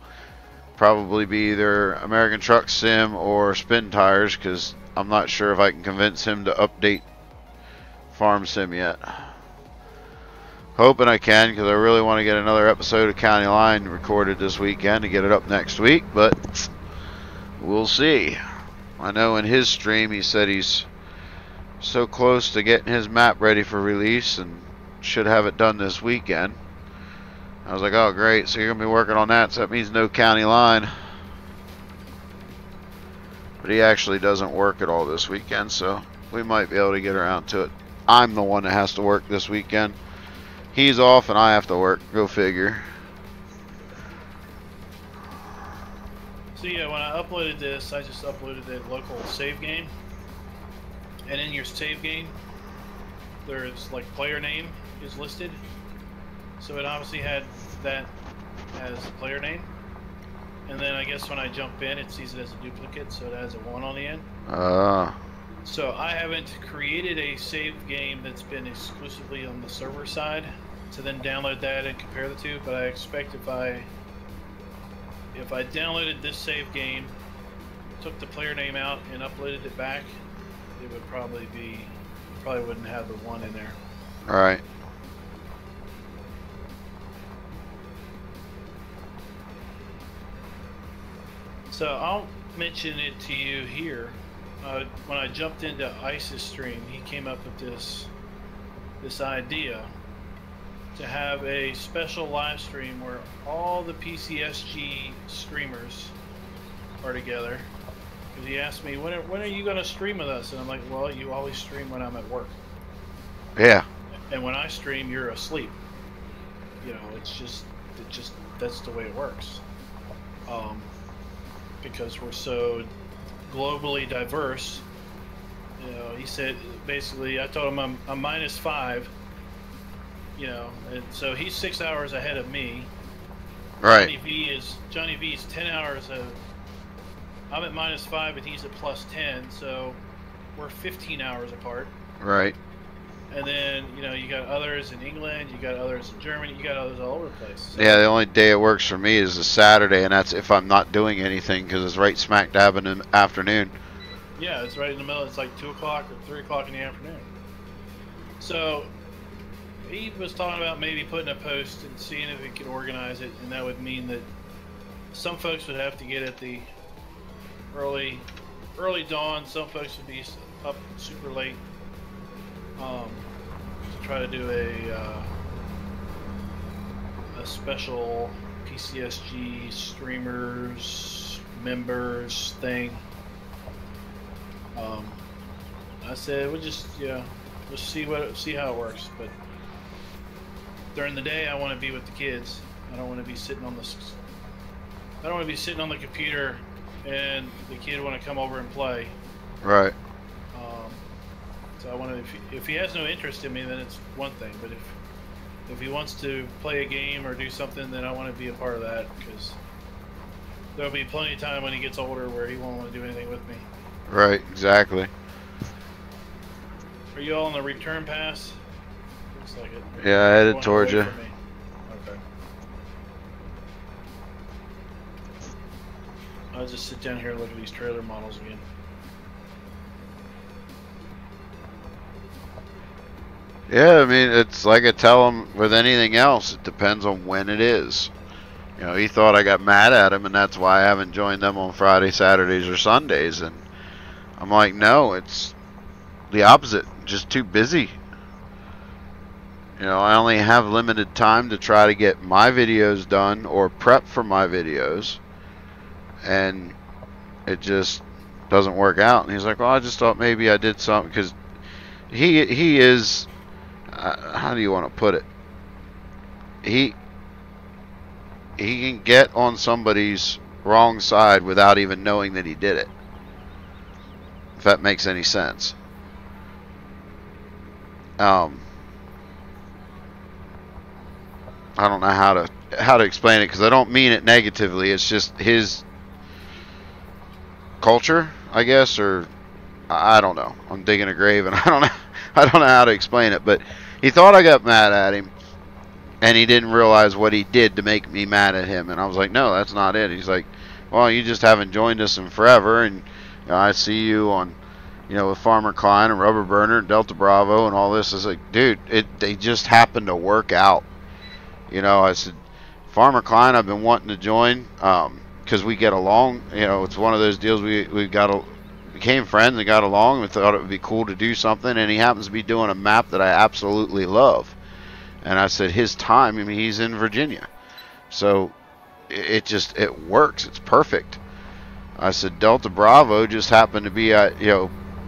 probably be either American Truck Sim or Spin Tires, because I'm not sure if I can convince him to update Farm Sim yet. Hoping I can, because I really want to get another episode of County Line recorded this weekend to get it up next week, but we'll see. I know in his stream he said he's so close to getting his map ready for release and should have it done this weekend. I was like, oh great, so you're gonna be working on that, so that means no county line. But he actually doesn't work at all this weekend, so we might be able to get around to it. I'm the one that has to work this weekend. He's off and I have to work. Go figure. So yeah, when I uploaded this, I just uploaded a local save game. And in your save game, there's like player name is listed. So it obviously had that as the player name. And then I guess when I jump in, it sees it as a duplicate, so it has a 1 on the end. So I haven't created a save game that's been exclusively on the server side to then download that and compare the two. But I expect if I downloaded this save game, took the player name out and uploaded it back, it would probably wouldn't have the 1 in there. All right. So I'll mention it to you here. When I jumped into Ice's stream, he came up with this idea to have a special live stream where all the PCSG streamers are together. Because he asked me, when are you going to stream with us? And I'm like, well, you always stream when I'm at work. Yeah. And when I stream, you're asleep. You know, it's just that's the way it works. Because we're so globally diverse. You know, he said basically, I told him I'm -5. You know, and so he's 6 hours ahead of me. Right. Johnny V is 10 hours of. I'm at -5 and he's at +10, so we're 15 hours apart. Right. And then, you know, you got others in England, you got others in Germany, you got others all over the place. So, yeah, the only day it works for me is a Saturday, and that's if I'm not doing anything, because it's right smack dab in the afternoon. Yeah, it's right in the middle. It's like 2 o'clock or 3 o'clock in the afternoon. So he was talking about maybe putting a post and seeing if we could organize it, and that would mean that some folks would have to get at the early dawn. Some folks would be up super late. To try to do a special PCSG streamers members thing. I said we'll just see how it works. But during the day, I want to be with the kids. I don't want to be sitting on the computer and the kid want to come over and play. Right. So I want to. If he has no interest in me, then it's one thing. But if he wants to play a game or do something, then I want to be a part of that, because there'll be plenty of time when he gets older where he won't want to do anything with me. Right. Exactly. Are you all on the return pass? Looks like it. Yeah, I headed towards you. Okay. I'll just sit down here and look at these trailer models again. Yeah, I mean, it's like I tell him with anything else, it depends on when it is. You know, he thought I got mad at him, and that's why I haven't joined them on Friday, Saturdays, or Sundays. And I'm like, no, it's the opposite. Just too busy. You know, I only have limited time to try to get my videos done or prep for my videos. And it just doesn't work out. And he's like, well, I just thought maybe I did something, because he is... how do you want to put it? He can get on somebody's wrong side without even knowing that he did it. If that makes any sense. I don't know how to explain it, because I don't mean it negatively. It's just his culture, I guess, or I don't know. I'm digging a grave, and I don't know how to explain it, but he thought I got mad at him, and he didn't realize what he did to make me mad at him. And I was like, no, that's not it. He's like, well, you just haven't joined us in forever, and you know, I see you on, you know, with Farmer Klein and Rubber Burner and Delta Bravo and all this. I was like, dude, they just happened to work out. You know, I said, Farmer Klein, I've been wanting to join, because we get along. You know, it's one of those deals we became friends and got along. We thought it would be cool to do something, and he happens to be doing a map that I absolutely love. And I said, his time, I mean, he's in Virginia. So it works. It's perfect. I said Delta Bravo just happened to be at,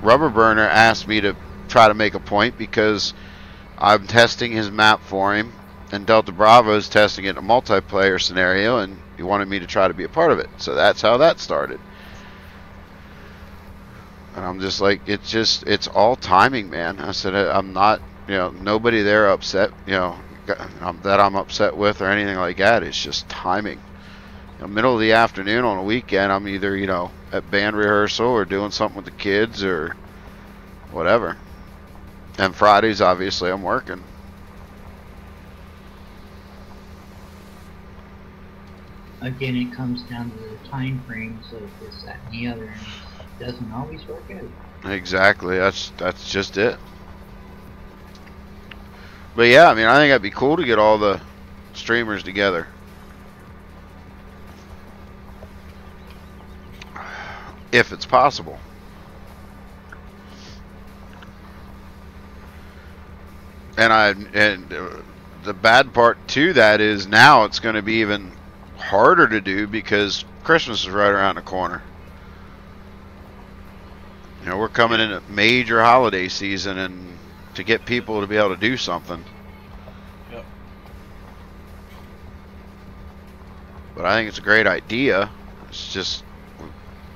Rubber Burner asked me to try to make a point because I'm testing his map for him, and Delta Bravo's testing it in a multiplayer scenario, and he wanted me to try to be a part of it. So that's how that started. And I'm just like, it's all timing, man. I said, I'm not, nobody there upset, that I'm upset with or anything like that. It's just timing. Middle of the afternoon on a weekend, I'm either, at band rehearsal or doing something with the kids or whatever. And Fridays, obviously, I'm working. Again, it comes down to the time frames of this, that, and the other, and it doesn't always work out. Exactly. That's just it. But yeah, I mean, I think that'd be cool to get all the streamers together. If it's possible. And the bad part to that is now it's going to be even harder to do because Christmas is right around the corner. We're coming in a major holiday season, and to get people to be able to do something. Yep. But I think it's a great idea. It's just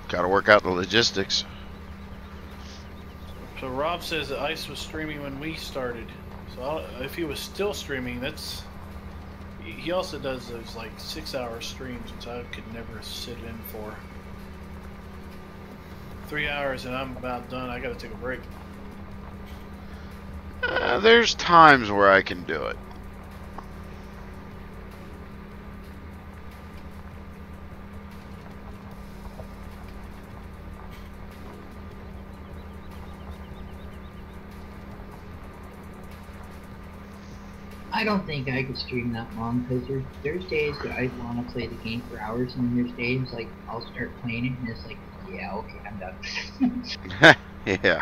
got to work out the logistics. So Rob says that Ice was streaming when we started. So if he was still streaming, that's... He also does those like 6-hour streams, which I could never sit in for. 3 hours and I'm about done. I gotta take a break. There's times where I can do it. I don't think I could stream that long because there's days that I want to play the game for hours, and there's days like I'll start playing it and it's like, yeah, okay, I'm done. Yeah.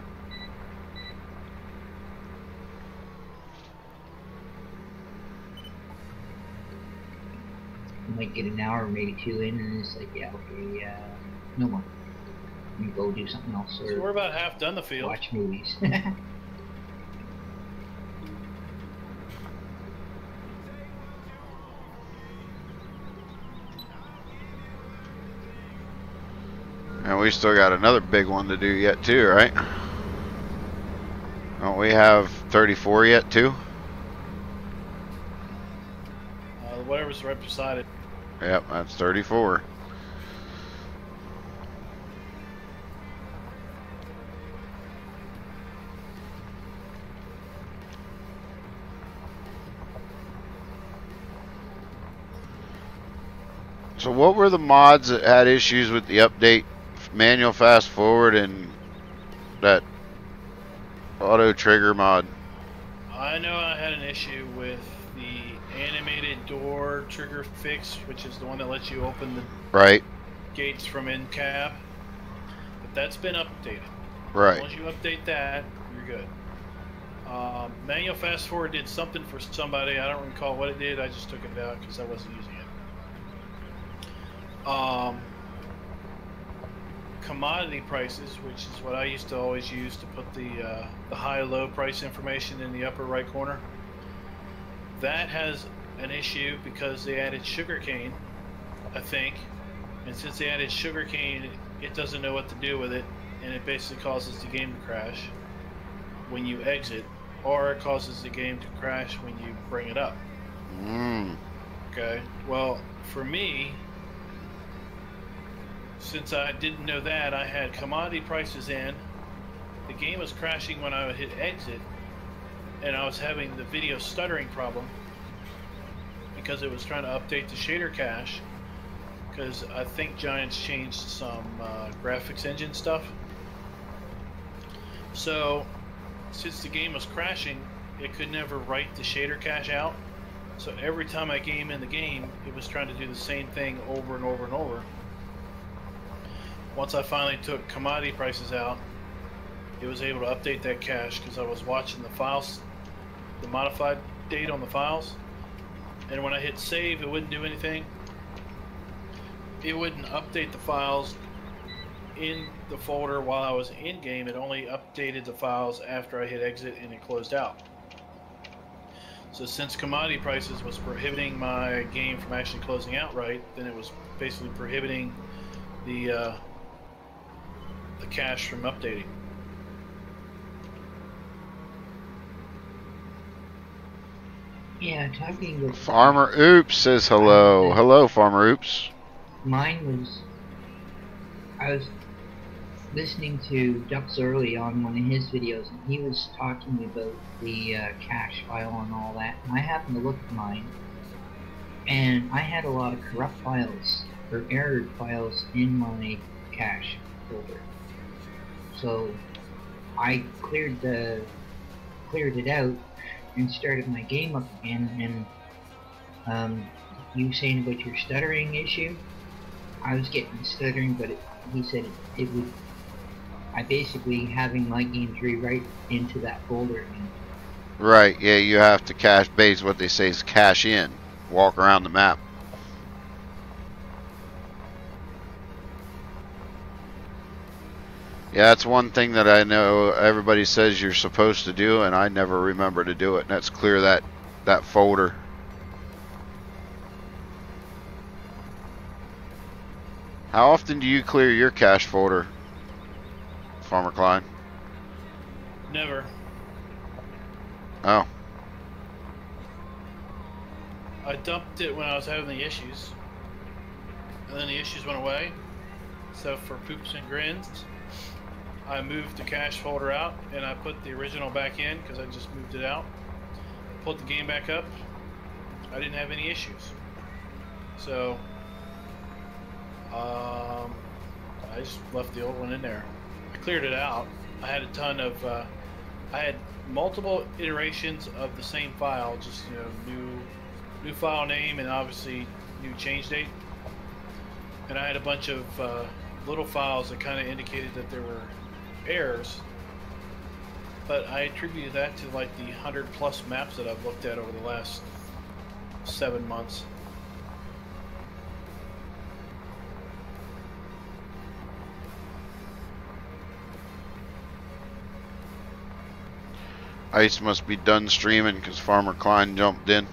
I might get an hour, maybe 2 in, and it's like, yeah, okay, no more. Let me go do something else or So we're about half done the field. watch movies. And we still got another big one to do yet too, right? Don't we have 34 yet too? Whatever's right beside it. Yep, that's 34. So what were the mods that had issues with the update? Manual fast forward and that auto trigger mod. I know I had an issue with the animated door trigger fix, which is the one that lets you open the Right. gates from in cab. But that's been updated. Right. Once you update that, you're good. Manual fast forward did something for somebody. I don't recall what it did. I just took it out because I wasn't using it. Commodity prices, which is what I used to always use to put the high-low price information in the upper right corner. That has an issue because they added sugarcane, I think, and since they added sugarcane, it doesn't know what to do with it, and it basically causes the game to crash when you exit, or it causes the game to crash when you bring it up. Okay, well, for me, since I didn't know that, I had commodity prices in. The game was crashing when I would hit exit, and I was having the video stuttering problem because it was trying to update the shader cache, because I think Giants changed some graphics engine stuff. So since the game was crashing, it could never write the shader cache out, so every time I came in the game, it was trying to do the same thing over and over and over. Once I finally took commodity prices out, it was able to update that cache because I was watching the files, the modified date on the files, and when I hit save, it wouldn't do anything. It wouldn't update the files in the folder while I was in game. It only updated the files after I hit exit and it closed out. So since commodity prices was prohibiting my game from actually closing out right, then it was basically prohibiting the cache from updating. Yeah, talking with Farmer Oops says hello. Hello, Farmer Oops. mine was, I was listening to Zorly on one of his videos, and he was talking about the cache file and all that, and I happened to look at mine, and I had a lot of corrupt files, or errored files in my cache folder. So I cleared it out and started my game up again, and you saying about your stuttering issue, I was getting stuttering, but he said it would, I basically having my games rewrite into that folder again. Right, yeah, you have to cache base, what they say is cache in. Walk around the map. Yeah, that's one thing that I know everybody says you're supposed to do, and I never remember to do it, and that's clear that folder. How often do you clear your cache folder, Farmer Klein? Never. Oh. I dumped it when I was having the issues, and then the issues went away. So for poops and grins, I moved the cache folder out, and I put the original back in because I just moved it out. Pulled the game back up. I didn't have any issues. So I just left the old one in there. I cleared it out. I had a ton of, I had multiple iterations of the same file, just new file name and obviously new change date. And I had a bunch of little files that kind of indicated that there were errors. But I attributed that to like the 100+ maps that I've looked at over the last 7 months. Ice must be done streaming because Farmer Klein jumped in.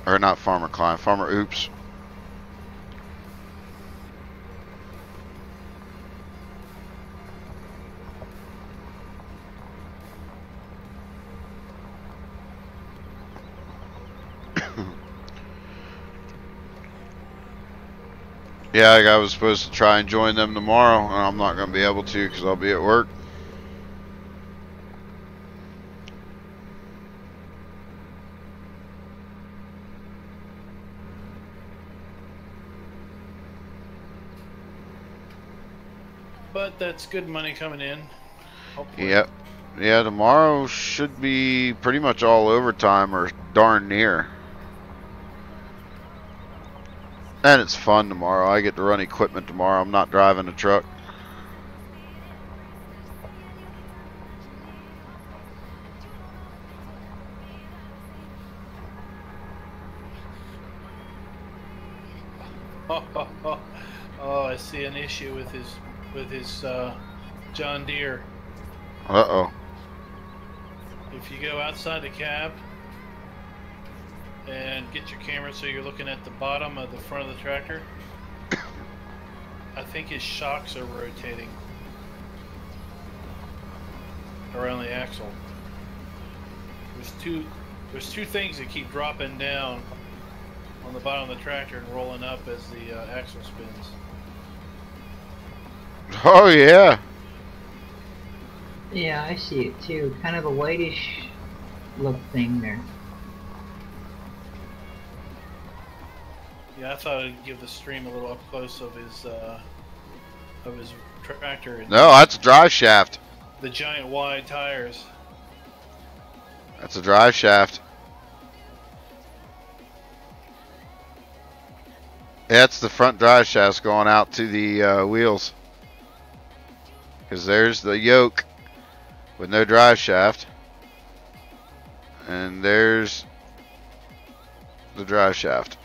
Or not Farmer Klein, Farmer Oops. Yeah, I was supposed to try and join them tomorrow, and I'm not going to be able to because I'll be at work. But that's good money coming in. Hopefully. Yep. Yeah, tomorrow should be pretty much all overtime or darn near. And it's fun tomorrow. I get to run equipment tomorrow. I'm not driving a truck. Oh, I see an issue with his John Deere. Uh-oh. If you go outside the cab and get your camera so you're looking at the bottom of the front of the tractor, I think his shocks are rotating around the axle. There's two things that keep dropping down on the bottom of the tractor and rolling up as the axle spins. Oh, yeah. Yeah, I see it too. Kind of a whitish look thing there. Yeah, I thought I'd give the stream a little up close of his tractor. And No, that's a drive shaft. the giant wide tires. That's a drive shaft. That's the front drive shafts going out to the wheels. Because there's the yoke with no drive shaft. And there's the drive shaft.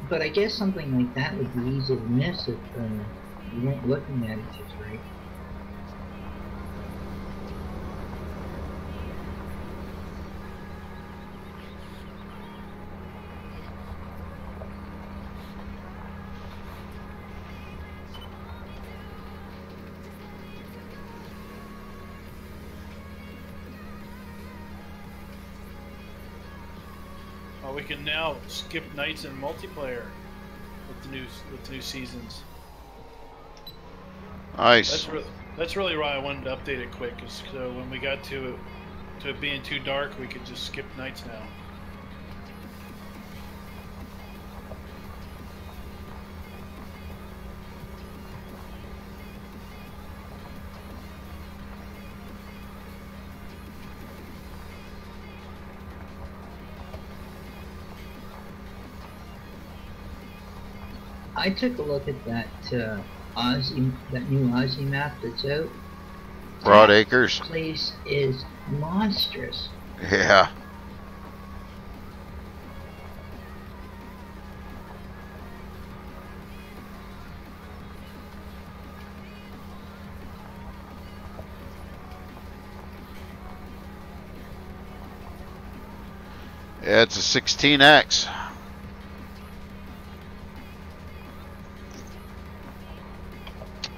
But I guess something like that would be easy to miss if you weren't looking at it just right. We can now skip nights in multiplayer with the new seasons. Nice. That's really why I wanted to update it quick, because when we got to it being too dark, we could just skip nights now. I took a look at that that new Aussie map that's out. Broad That Acres. place is monstrous. Yeah. Yeah, it's a 16X.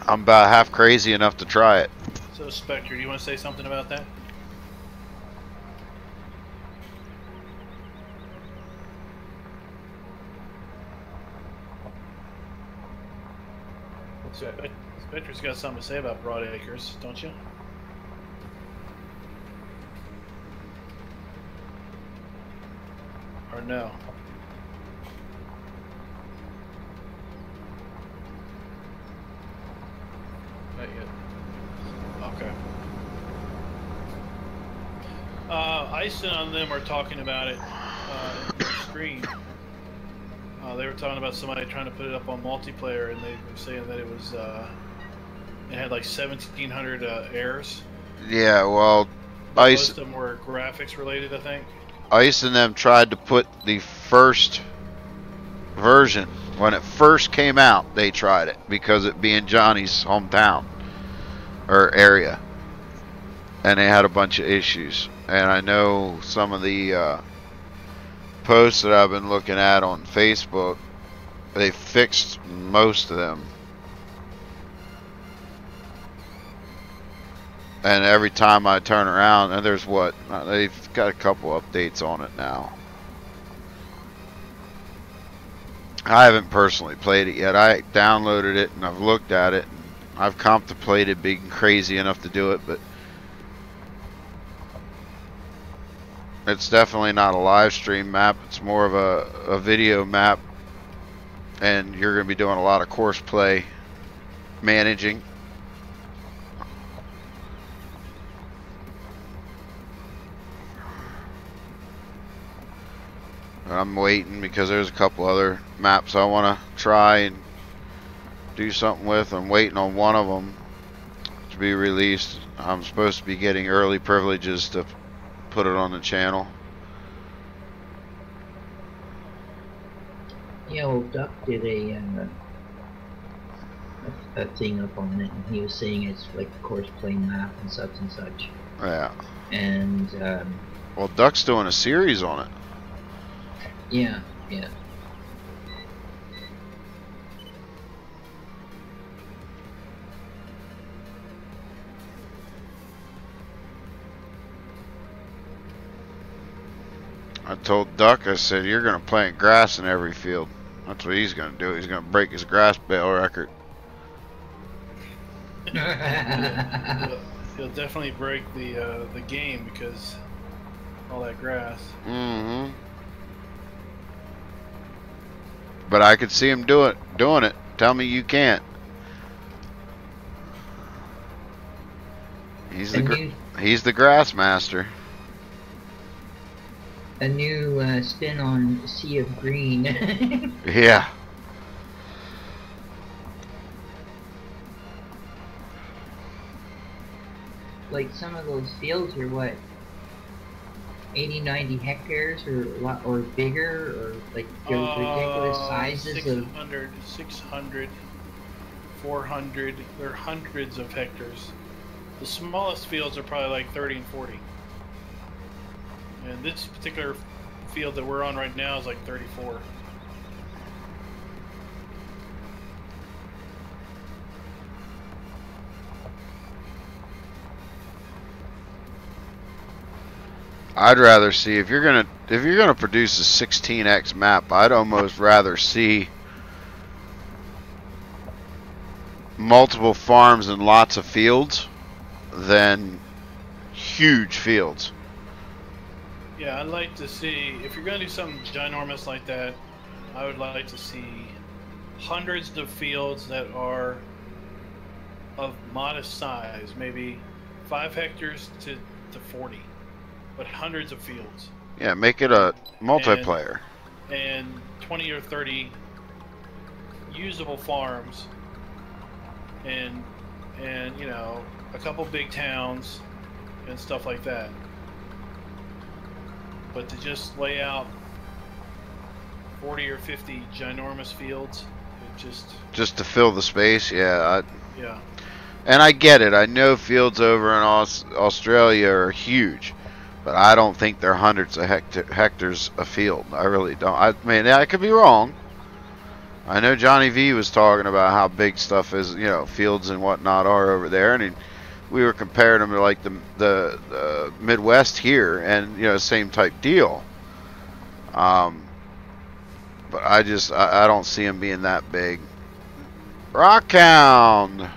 I'm about half crazy enough to try it. So, Spectre, do you want to say something about that? Spectre's got something to say about Broad Acres, don't you? Or no? Not yet. Okay. Ison and them are talking about it in the screen. They were talking about somebody trying to put it up on multiplayer, and they were saying that it was it had like 1,700 errors. Yeah, well, Most of them were graphics related, I think. Ice and them tried to put the first version when it first came out. They tried it because it being Johnny's hometown or area, and they had a bunch of issues. And I know some of the posts that I've been looking at on Facebook, they fixed most of them. And every time I turn around, and there's what? They've got a couple updates on it now. I haven't personally played it yet. I downloaded it and I've looked at it. And I've contemplated being crazy enough to do it, but it's definitely not a live stream map. It's more of a video map, and you're going to be doing a lot of course play managing. I'm waiting because there's a couple other maps I want to try and do something with. I'm waiting on one of them to be released. I'm supposed to be getting early privileges to put it on the channel. Yeah, well, Duck did a thing up on it, and he was saying it's like a course play map and such and such. Yeah. And well, Duck's doing a series on it. yeah, yeah. I told Duck, I said, you're going to plant grass in every field. That's what he's going to do. He's going to break his grass bale record. He'll definitely break the game because all that grass. Mm-hmm. But I could see him doing it. Tell me you can't. He's the grass master. A new spin on Sea of Green. Yeah. Like some of those fields are what, 80, 90 hectares or a lot or bigger, or like those ridiculous sizes 600, 400. They're hundreds of hectares. The smallest fields are probably like 30 and 40. And this particular field that we're on right now is like 34. I'd rather see, if you're gonna produce a 16x map, I'd almost rather see multiple farms and lots of fields than huge fields. Yeah, I'd like to see, if you're going to do something ginormous like that, I would like to see hundreds of fields that are of modest size, maybe 5 hectares to 40, but hundreds of fields. Yeah, make it a multiplayer. And 20 or 30 usable farms, and you know, a couple big towns and stuff like that. But to just lay out 40 or 50 ginormous fields, it just to fill the space, yeah. Yeah. And I get it. I know fields over in Australia are huge, but I don't think they're hundreds of hectares a field. I really don't. I mean, I could be wrong. I know Johnny V was talking about how big stuff is, you know, fields and whatnot are over there, and we were comparing them to like the Midwest here, and you know, same type deal. But I don't see them being that big. Rockhound.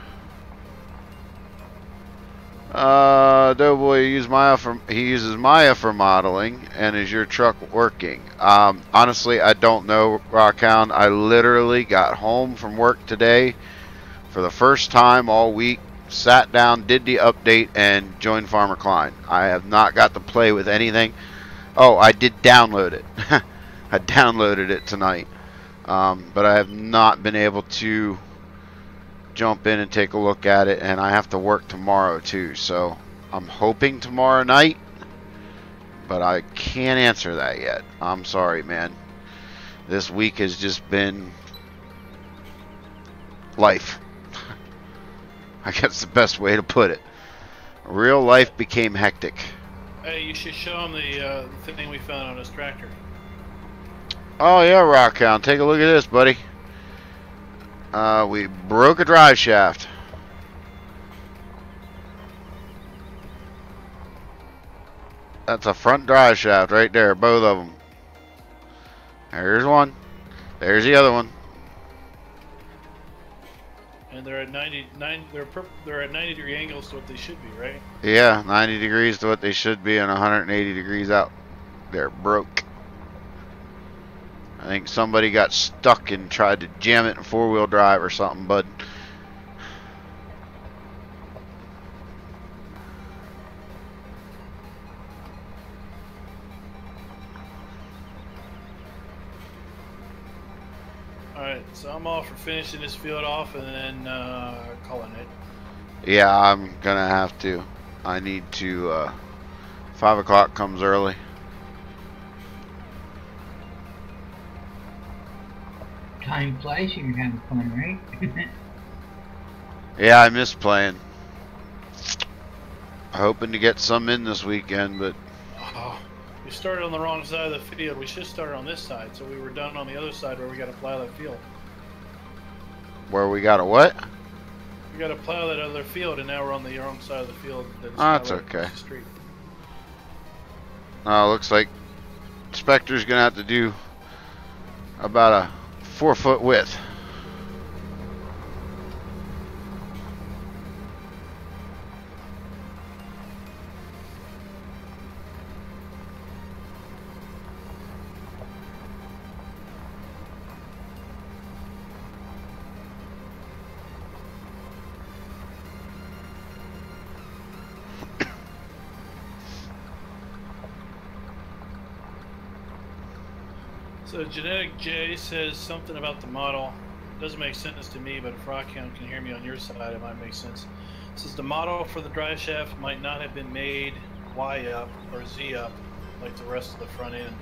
DoughBoy uses Maya for modeling, and is your truck working? Honestly, I don't know, Rockhound. I literally got home from work today for the first time all week, sat down, did the update, and joined Farmer Klein. I have not got to play with anything. Oh, I did download it. I downloaded it tonight, but I have not been able to jump in and take a look at it, and I have to work tomorrow too, so I'm hoping tomorrow night, but I can't answer that yet. I'm sorry, man. This week has just been life. I guess the best way to put it. Real life became hectic. Hey, you should show them the thing we found on his tractor. Oh yeah, Rockhound, take a look at this, buddy. We broke a drive shaft. That's a front drive shaft right there, both of them. There's one. There's the other one. And they're at 90 degree angles to what they should be, right? Yeah, 90 degrees to what they should be, and 180 degrees out. They're broke. I think somebody got stuck and tried to jam it in four-wheel drive or something, bud. Alright, so I'm all for finishing this field off and then calling it. Yeah, I'm gonna have to. I need to, 5 o'clock comes early. Time flies when you're having fun, right? Yeah, I miss playing. Hoping to get some in this weekend, but... Oh, we started on the wrong side of the field. We should start on this side, so we were done on the other side where we got to plow that field. Where we got a what? We got to plow that other field, and now we're on the wrong side of the field. That's okay. Looks like Spectre's gonna have to do about a 4-foot width. So Genetic J says something about the model. Doesn't make sense to me, but if Rockhound can hear me on your side, it might make sense. It says the model for the drive shaft might not have been made Y up or Z up like the rest of the front end.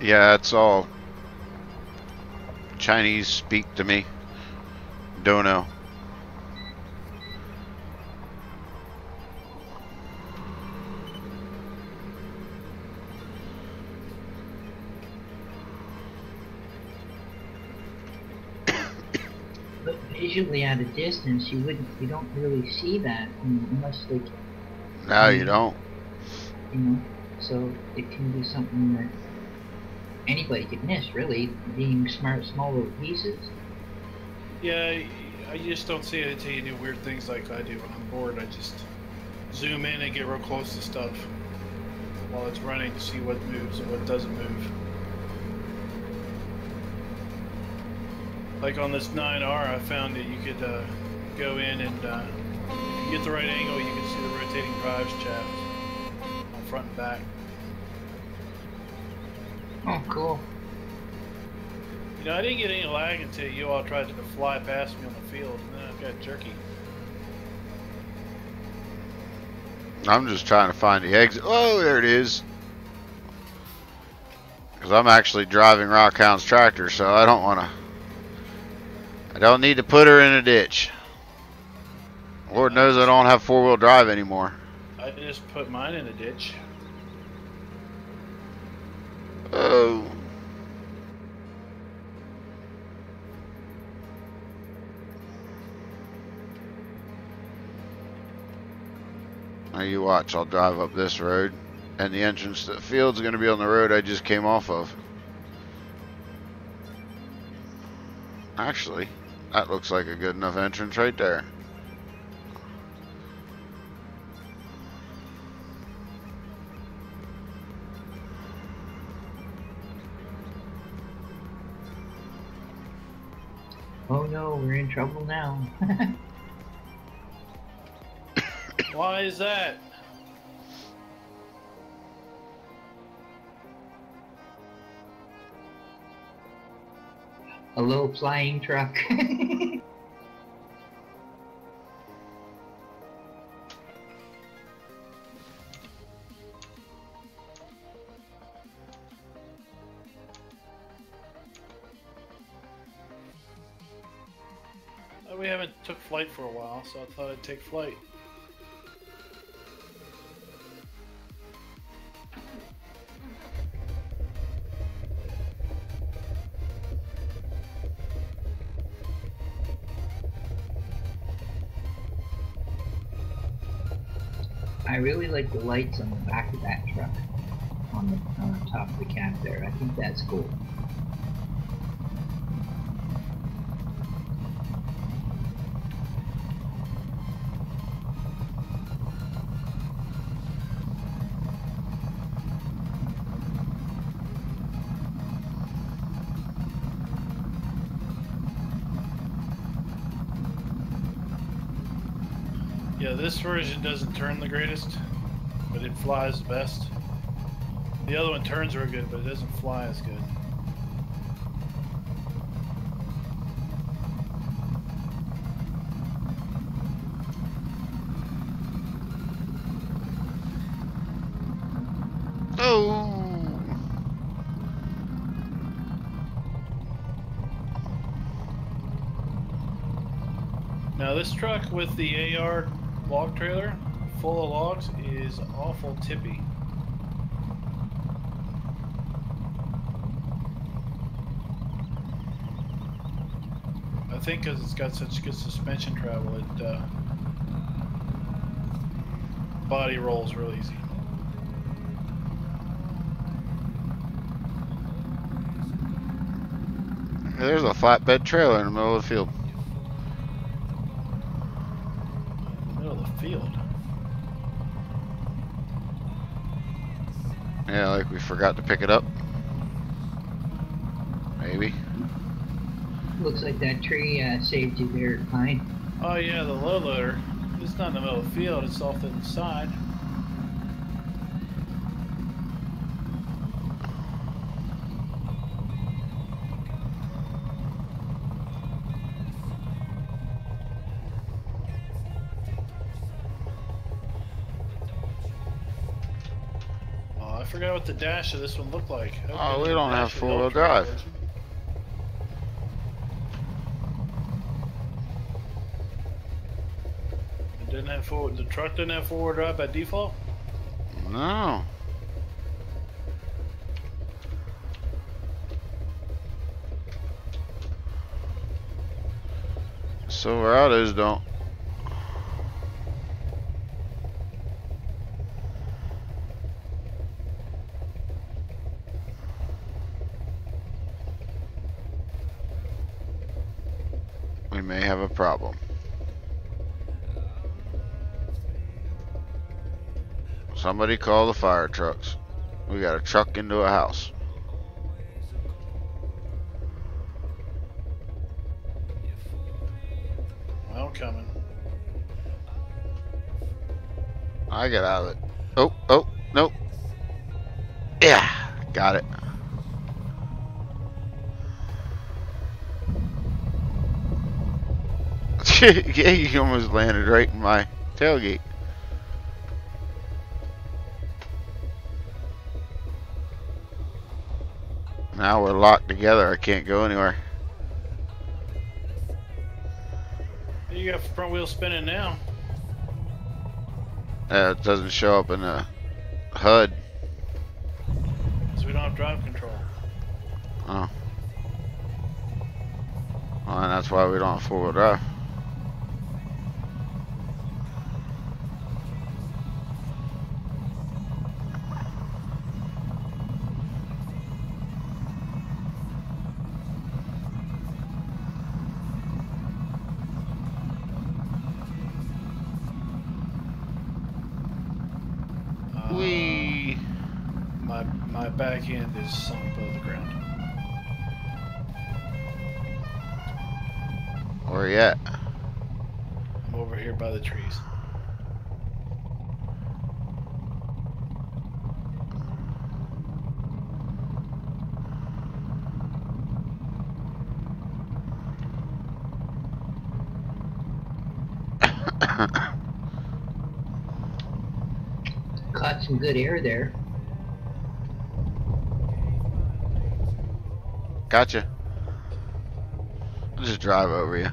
Yeah, it's all Chinese speak to me. Don't know. But visually at a distance, you don't really see that unless like. No, you don't. You know, so it can be something that anybody could miss, really, being small little pieces. Yeah, I just don't see it until you do weird things like I do when I'm bored. I just zoom in and get real close to stuff while it's running to see what moves and what doesn't move. Like on this 9R, I found that you could go in and if you get the right angle, you can see the rotating drive shaft on front and back. Oh, cool. You know, I didn't get any lag until you all tried to fly past me on the field, and then I've got jerky. I'm just trying to find the exit. Oh, there it is. Because I'm actually driving Rockhound's tractor, so I don't need to put her in a ditch. Lord knows I don't have four-wheel drive anymore. I just put mine in a ditch. Oh. Now you watch, I'll drive up this road, and the entrance to the field's going to be on the road I just came off of. Actually, that looks like a good enough entrance right there. Oh no, we're in trouble now. Why is that? A low flying truck. We haven't took flight for a while, so I thought I'd take flight. I really like the lights on the back of that truck, on the top of the cab there. I think that's cool. Yeah, this version doesn't turn the greatest, but it flies the best. The other one turns real good, but it doesn't fly as good. Oh. Now this truck with the AR log trailer full of logs is awful tippy. I think because it's got such good suspension travel, it body rolls real easy. There's a flatbed trailer in the middle of the field. Middle of the field. Yeah, like we forgot to pick it up. Maybe. Looks like that tree saved you there, Klein. Oh yeah, the low loader. It's not in the middle of the field, it's off to the side. forgot what the dash of this one looked like. Oh, we don't have four-wheel drive. It didn't have the truck didn't have four-wheel drive by default? No. Silverados don't. We may have a problem. Somebody call the fire trucks. We got a truck into a house. Well, coming. I got out of it. Oh, nope. Yeah, got it. Yeah, you almost landed right in my tailgate. Now we're locked together. I can't go anywhere. You got front wheel spinning now. It doesn't show up in the HUD. Because we don't have drive control. Oh. Well, and that's why we don't have four-wheel drive. My back end is sunk below the ground. Where you at? I'm over here by the trees. Caught some good air there. Gotcha. I'll just drive over you.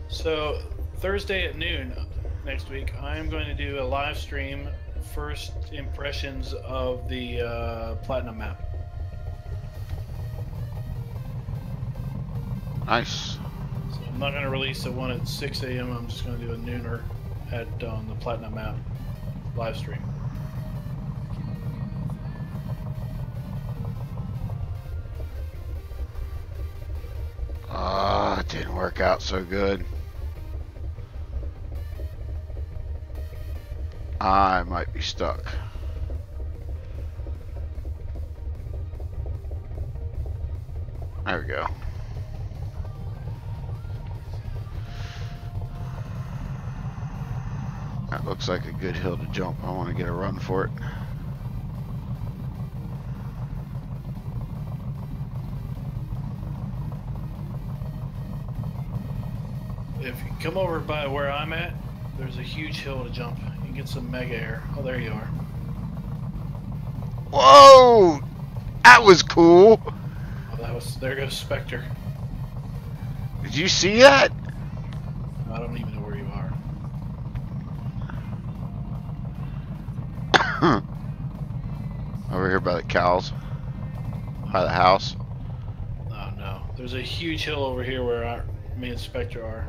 So Thursday at noon next week, I'm going to do a live stream, first impressions of the Platinum map. Nice. So I'm not going to release the one at 6 a.m. I'm just going to do a nooner on the Platinum map live stream. It didn't work out so good. I might be stuck. There we go. That looks like a good hill to jump. I want to get a run for it. If you come over by where I'm at, there's a huge hill to jump. You can get some mega air. Oh, there you are. Whoa! That was cool. Oh, there goes Spectre. Did you see that? I don't even know where you are. Over here by the cows. By the house. Oh no. There's a huge hill over here where me and Spectre are.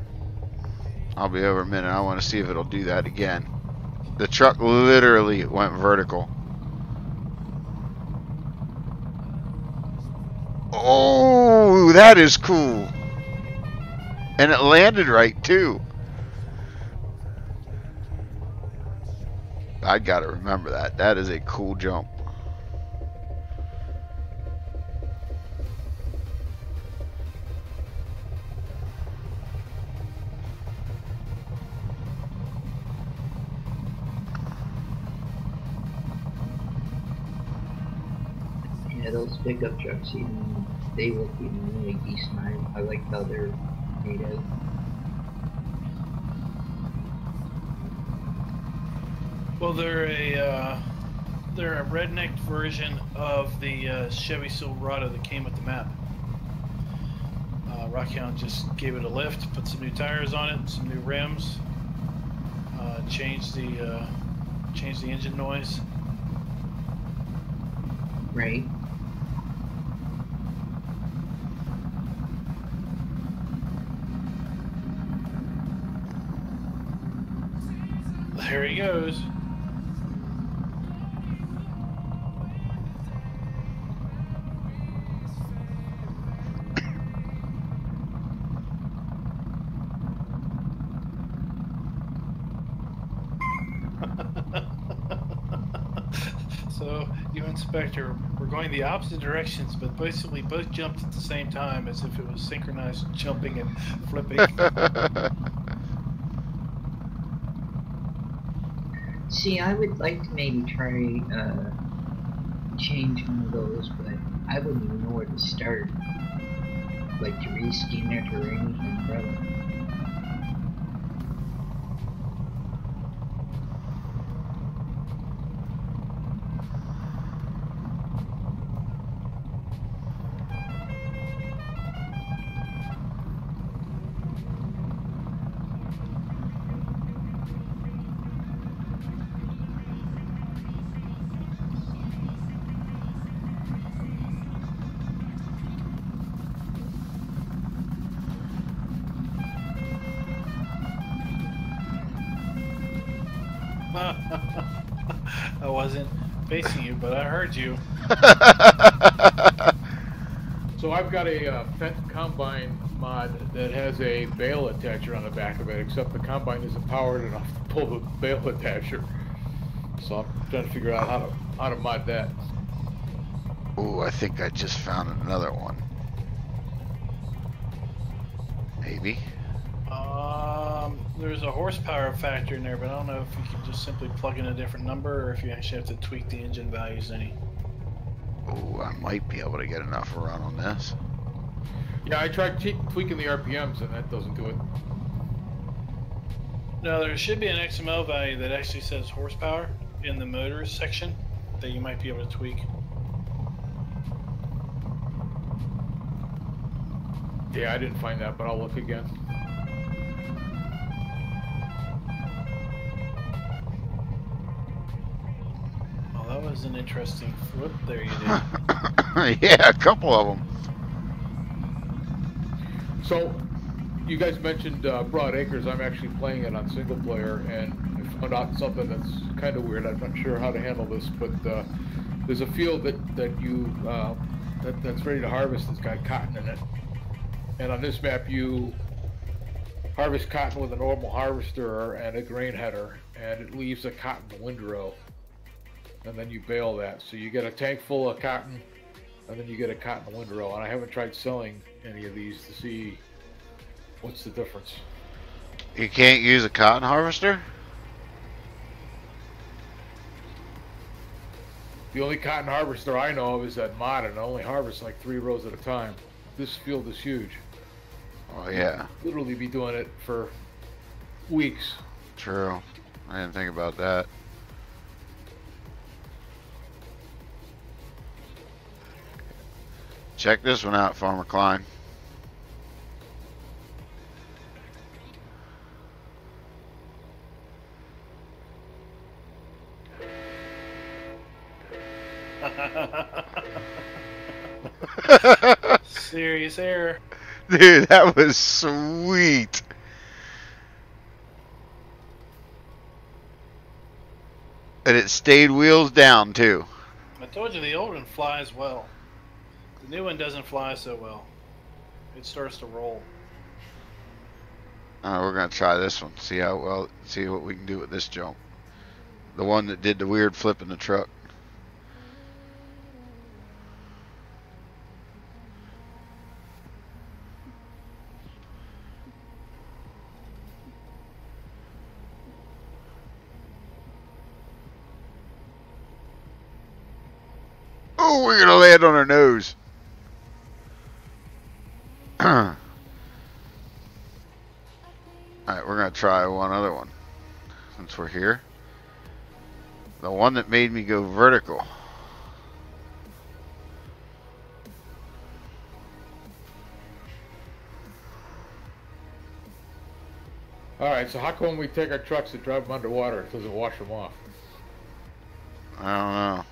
I'll be over a minute. I want to see if it'll do that again. The truck literally went vertical. Oh, that is cool. And it landed right too. I gotta remember that. That is a cool jump. Yeah, those pickup trucks, they look even really decent. I like how they're made of. Well, they're a redneck version of the Chevy Silverado that came with the map. Rockhound just gave it a lift, put some new tires on it, some new rims, changed the engine noise. Right. There he goes. So, you Inspector, we're going the opposite directions, but basically both jumped at the same time as if it was synchronized jumping and flipping. See, I would like to maybe try change one of those, but I wouldn't even know where to start. Like to reskin it or anything, brother. I wasn't facing you, but I heard you. So I've got a Fendt Combine mod that has a bale attacher on the back of it, except the Combine isn't powered enough to pull the bale attacher. So I'm trying to figure out how to mod that. Ooh, I think I just found another one. Maybe. There's a horsepower factor in there, but I don't know if you can just simply plug in a different number or if you actually have to tweak the engine values any. Ooh, I might be able to get enough to run on this. Yeah, I tried tweaking the RPMs and that doesn't do it. No, there should be an XML value that actually says horsepower in the motors section that you might be able to tweak. Yeah, I didn't find that, but I'll look again. Oh, that was an interesting flip there you did. Yeah, a couple of them. So, you guys mentioned Broad Acres. I'm actually playing it on single player, and I found out something that's kind of weird. I'm not sure how to handle this, but there's a field that's ready to harvest that's got cotton in it. And on this map, you harvest cotton with a normal harvester and a grain header, and it leaves a cotton windrow. And then you bale that. So you get a tank full of cotton, and then you get a cotton windrow. And I haven't tried selling any of these to see what's the difference. You can't use a cotton harvester? The only cotton harvester I know of is that mod, and it only harvests like 3 rows at a time. This field is huge. Oh, yeah. Literally be doing it for weeks. True. I didn't think about that. Check this one out, Farmer Klein. Serious error. Dude, that was sweet. And it stayed wheels down, too. I told you the old one flies well. The new one doesn't fly so well. It starts to roll. We're going to try this one. See what we can do with this jump. The one that did the weird flip in the truck. Oh, we're going to land on our nose. going to try one other one since we're here. The one that made me go vertical. Alright, so how come when we take our trucks and drive them underwater, it doesn't wash them off? I don't know.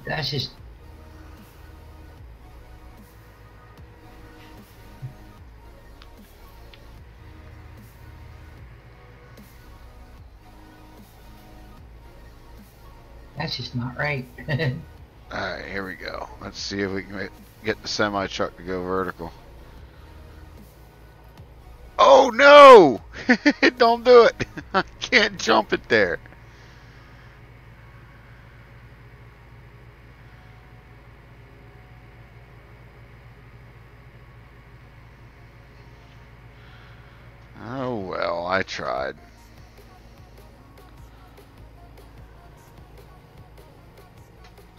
That's just... That's just not right. Alright, here we go. Let's see if we can get the semi-truck to go vertical. Oh no! Don't do it! I can't jump it there. Oh well, I tried.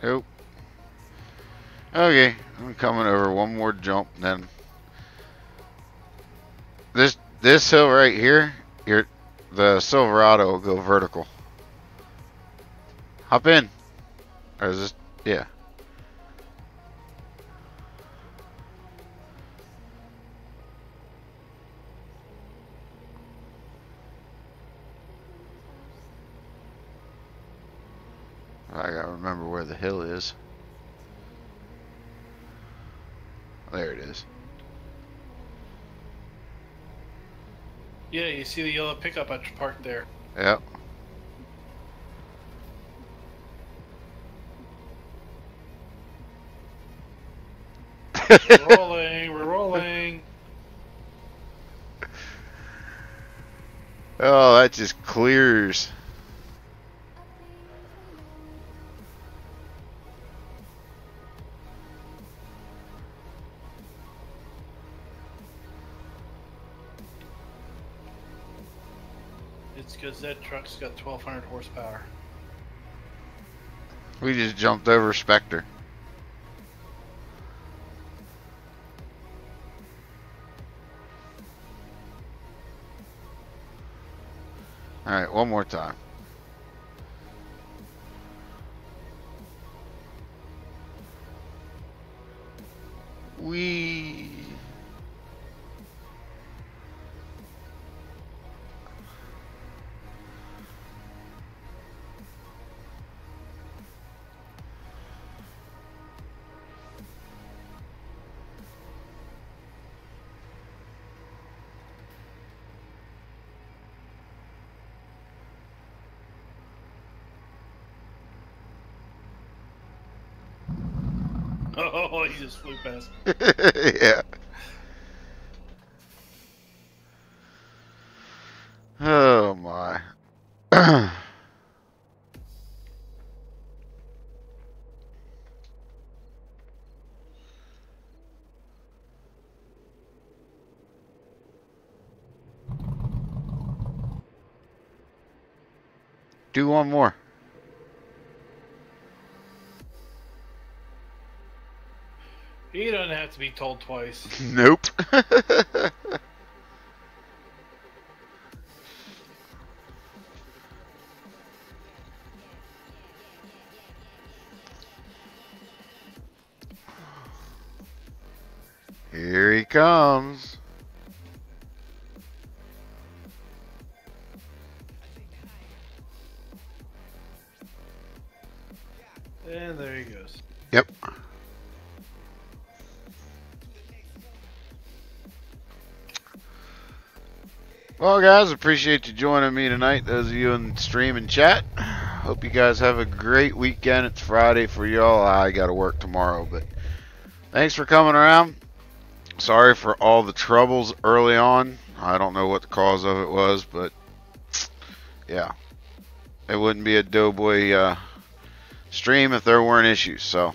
Nope. Okay, I'm coming over one more jump, then this hill right here, the Silverado will go vertical. Hop in. Or is this, yeah. I gotta remember where the hill is. There it is. Yeah, you see the yellow pickup at your park there. Yep. We're rolling, we're rolling. Oh, that just clears. It's because that truck's got 1,200 horsepower. We just jumped over Spectre. Alright, one more time. Whee! Oh, he just flew past. Yeah. Oh my. Do one more. He doesn't have to be told twice. Nope. Here he comes. And there he goes. Yep. Well, guys, appreciate you joining me tonight. Those of you in stream and chat. Hope you guys have a great weekend. It's Friday for y'all. I got to work tomorrow, but thanks for coming around. Sorry for all the troubles early on. I don't know what the cause of it was, but yeah, it wouldn't be a DoughBoy stream if there weren't issues. So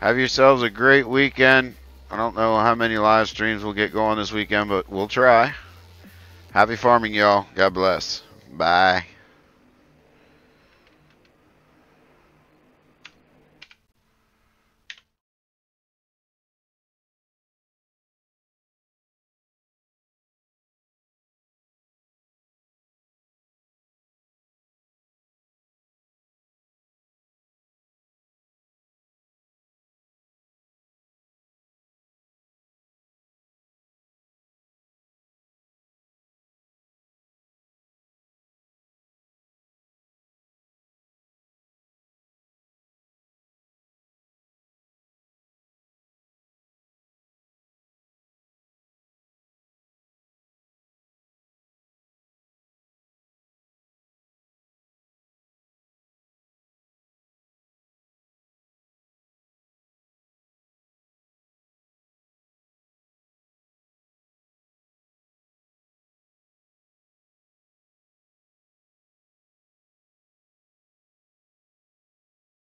have yourselves a great weekend. I don't know how many live streams we'll get going this weekend, but we'll try. Happy farming, y'all. God bless. Bye.